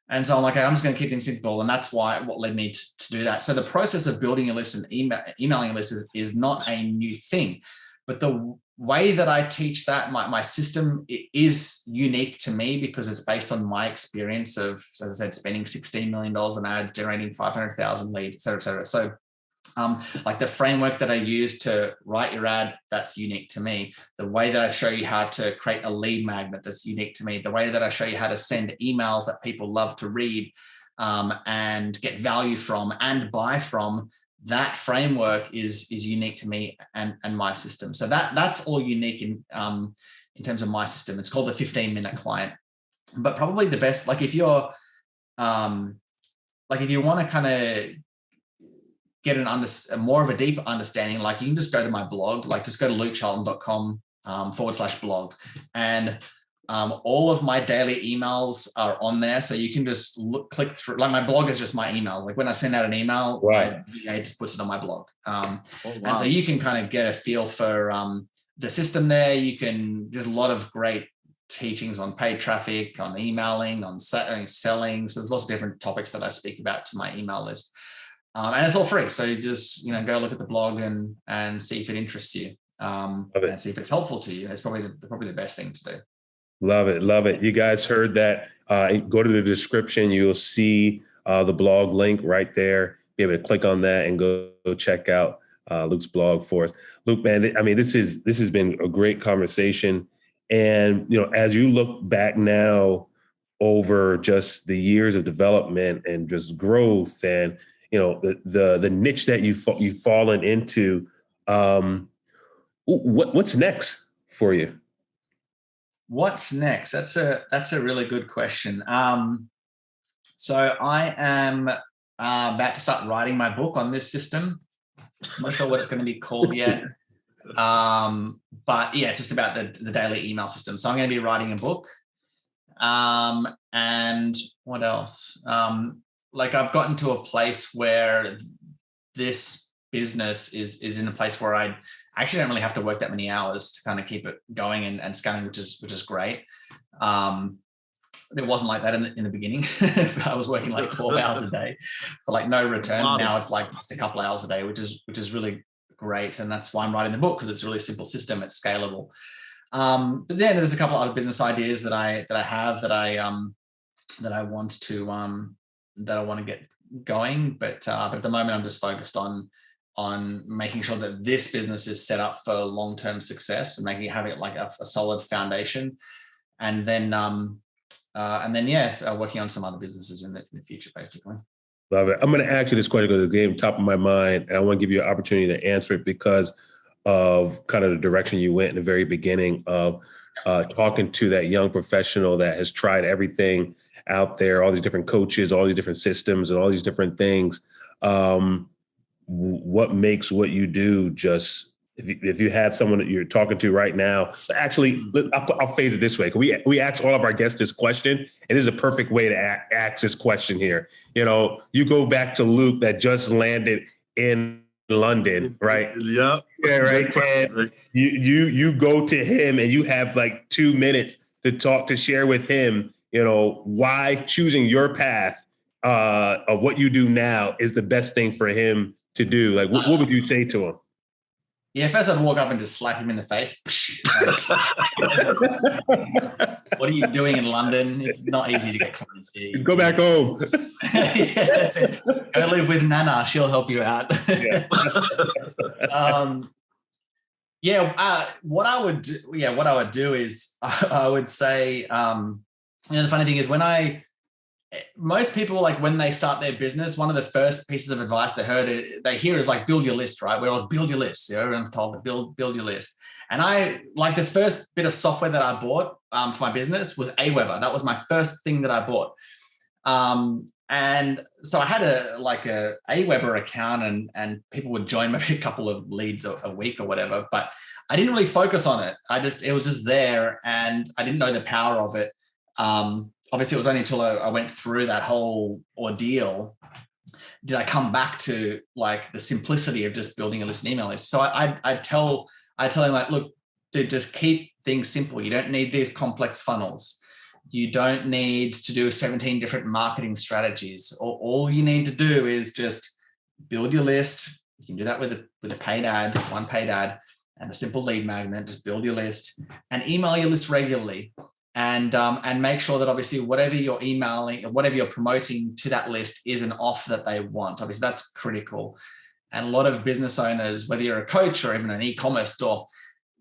And so I'm like, okay, I'm just going to keep things simple, and that's what led me to do that. So the process of building a list and emailing a list is not a new thing, but the way that I teach that, my system is unique to me because it's based on my experience of, as I said, spending $16 million in ads, generating 500,000 leads, et cetera, et cetera. So like the framework that I use to write your ad, that's unique to me. The way that I show you how to create a lead magnet, that's unique to me. The way that I show you how to send emails that people love to read and get value from and buy from, that framework is unique to me and my system. So that's all unique in terms of my system. It's called the 15-minute client. But probably the best, like if you're if you want to kind of get more of a deep understanding, like you can just go to my blog, like just go to lukecharlton.com /blog. And all of my daily emails are on there. So you can just click through, like my blog is just my emails. Like when I send out an email, my VA just puts it on my blog. And so you can kind of get a feel for the system there. There's a lot of great teachings on paid traffic, on emailing, on selling. So there's lots of different topics that I speak about to my email list. And it's all free. So you just, go look at the blog and see if it interests you and see if it's helpful to you. It's probably the best thing to do. Love it. Love it. You guys heard that. Go to the description. You'll see the blog link right there. Be able to click on that and go check out Luke's blog for us. Luke, man, I mean, this has been a great conversation. And, as you look back now over just the years of development and just growth and, the niche that you've fallen into, what's next for you? What's next? That's a really good question. So I am about to start writing my book on this system. I'm not sure what it's going to be called yet. But yeah, it's just about the daily email system. So I'm going to be writing a book. And what else? I've gotten to a place where this business is in a place where I actually don't really have to work that many hours to kind of keep it going and scaling, which is great. It wasn't like that in the beginning. I was working like 12 hours a day for like no return. Wow. Now it's like just a couple of hours a day, which is really great. And that's why I'm writing the book, because it's a really simple system. It's scalable. But then there's a couple of other business ideas that I have that I want to get going. But at the moment, I'm just focused on making sure that this business is set up for long-term success and having it like a solid foundation. And then working on some other businesses in the future, basically. Love it. I'm going to ask you this question because it's on top of my mind, and I want to give you an opportunity to answer it because of kind of the direction you went in the very beginning of talking to that young professional that has tried everything out there, all these different coaches, all these different systems, and all these different things. What makes what you do just, if you have someone that you're talking to right now, actually, I'll phrase it this way. We ask all of our guests this question, and this is a perfect way to ask this question here. You go back to Luke that just landed in London, right? Yep. Yeah, right. And you go to him and you have like 2 minutes to share with him, why choosing your path of what you do now is the best thing for him to do. Like, what would you say to him? Yeah, first I'd walk up and just slap him in the face. What are you doing in London? It's not easy to get clients here. Go back home. Yeah, that's it. Go live with Nana. She'll help you out. What I would do is I would say the funny thing is most people, like when they start their business, one of the first pieces of advice they hear is like, build your list, right? We're all build your list. Everyone's told to build your list. And I, like, the first bit of software that I bought for my business was Aweber. That was my first thing that I bought. And so I had a Aweber account, and people would join maybe a couple of leads a week or whatever, but I didn't really focus on it. It was just there, and I didn't know the power of it. Obviously, it was only until I went through that whole ordeal did I come back to like the simplicity of just building a list and email list. So I tell him, like, look, dude, just keep things simple. You don't need these complex funnels. You don't need to do 17 different marketing strategies. All you need to do is just build your list. You can do that with a paid ad, one paid ad, and a simple lead magnet. Just build your list and email your list regularly. And make sure that obviously whatever you're emailing or whatever you're promoting to that list is an offer that they want. Obviously, that's critical. And a lot of business owners, whether you're a coach or even an e-commerce store,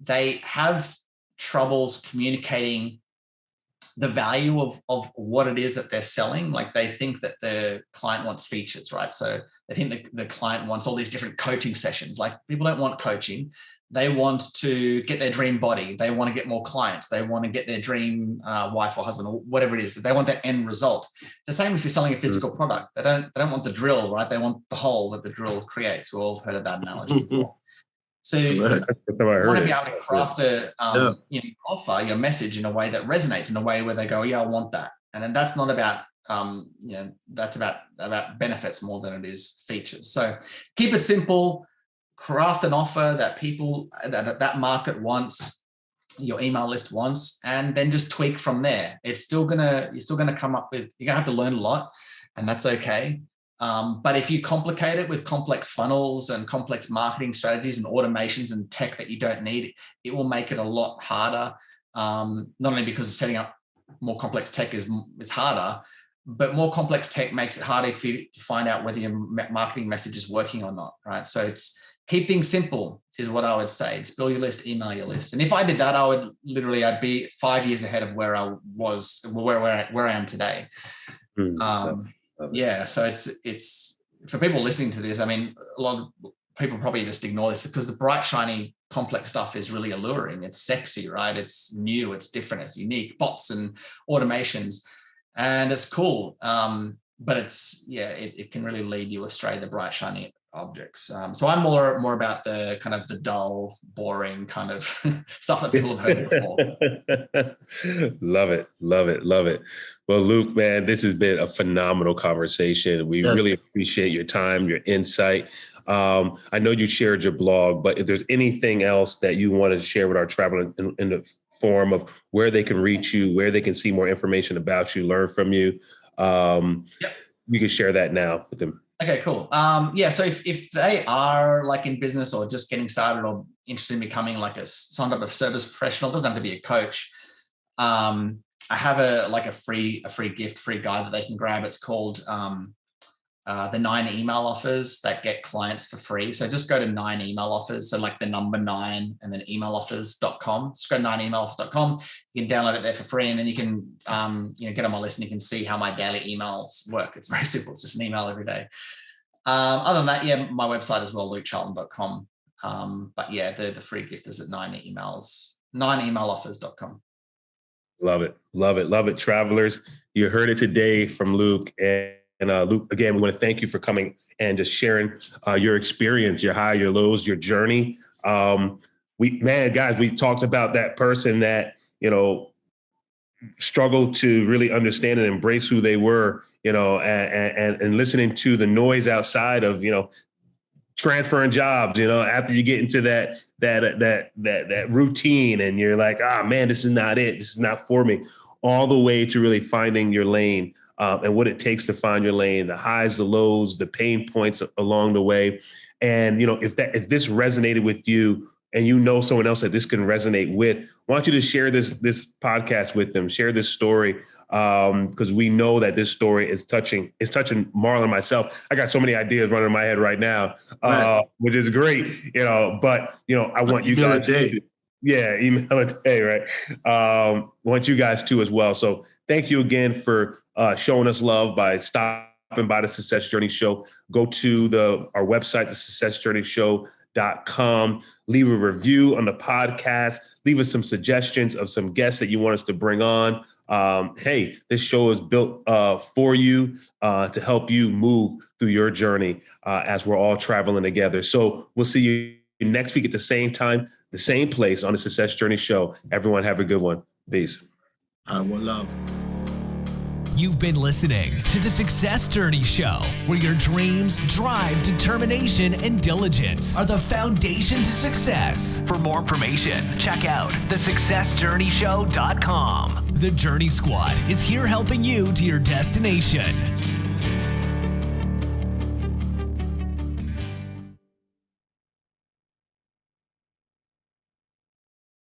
they have troubles communicating the value of what it is that they're selling. Like, they think that the client wants features, right? So they think the client wants all these different coaching sessions. Like, people don't want coaching. They want to get their dream body. They want to get more clients. They want to get their dream wife or husband or whatever it is. They want that end result. The same if you're selling a physical product. They don't want the drill, right? They want the hole that the drill creates. We've all heard of that analogy before. So you want to be able to craft offer your message in a way that resonates, in a way where they go, yeah, I want that. And then that's not about, that's about benefits more than it is features. So keep it simple, craft an offer that people, that market wants, your email list wants, and then just tweak from there. You're still gonna come up with, you're gonna have to learn a lot, and that's okay. But if you complicate it with complex funnels and complex marketing strategies and automations and tech that you don't need, it will make it a lot harder. Not only because setting up more complex tech is harder, but more complex tech makes it harder if you find out whether your marketing message is working or not, right? So it's keep things simple is what I would say. It's build your list, email your list. And if I did that, I'd be 5 years ahead of where I was, where I am today. Yeah, so it's for people listening to this, I mean, a lot of people probably just ignore this because the bright, shiny, complex stuff is really alluring. It's sexy, right? It's new, it's different, it's unique, bots and automations, and it's cool. But it can really lead you astray, the bright, shiny objects. So I'm more about the kind of the dull, boring kind of stuff that people have heard before. Love it. Well, Luke, man, this has been a phenomenal conversation. We really appreciate your time, your insight. I know you shared your blog, but if there's anything else that you want to share with our traveler in the form of where they can reach you, where they can see more information about you, learn from you, you can share that now with them. Okay, cool. So if they are like in business or just getting started or interested in becoming like some type of service professional, it doesn't have to be a coach. I have a free gift, free guide that they can grab. It's called the 9 email offers that get clients for free. So just go to 9 email offers. So like the number 9 and then emailoffers.com. Just go to 9emailoffers.com. You can download it there for free. And then you can, get on my list and you can see how my daily emails work. It's very simple. It's just an email every day. Other than that, my website as well, lukecharlton.com. The free gift is at 9emailoffers.com. Love it. Travelers, you heard it today from Luke. And Luke, again, we want to thank you for coming and just sharing your experience, your high, your lows, your journey. We talked about that person that, struggled to really understand and embrace who they were, and listening to the noise outside of, transferring jobs, after you get into that routine and you're like, man, this is not it. This is not for me, all the way to really finding your lane. And what it takes to find your lane, the highs, the lows, the pain points along the way. And, if this resonated with you and someone else that this can resonate with, why don't you just share this podcast with them, share this story, because we know that this story is touching Marlon and myself. I got so many ideas running in my head right now, which is great, but, I want you guys Yeah, email a day, right? Want you guys to as well. So thank you again for showing us love by stopping by the Success Journey Show. Go to our website, thesuccessjourneyshow.com. Leave a review on the podcast. Leave us some suggestions of some guests that you want us to bring on. Hey, this show is built for you to help you move through your journey as we're all traveling together. So we'll see you next week at the same time, the same place on the Success Journey Show. Everyone have a good one. Peace. One love. You've been listening to the Success Journey Show, where your dreams, drive, determination, and diligence are the foundation to success. For more information, check out thesuccessjourneyshow.com. The Journey Squad is here helping you to your destination.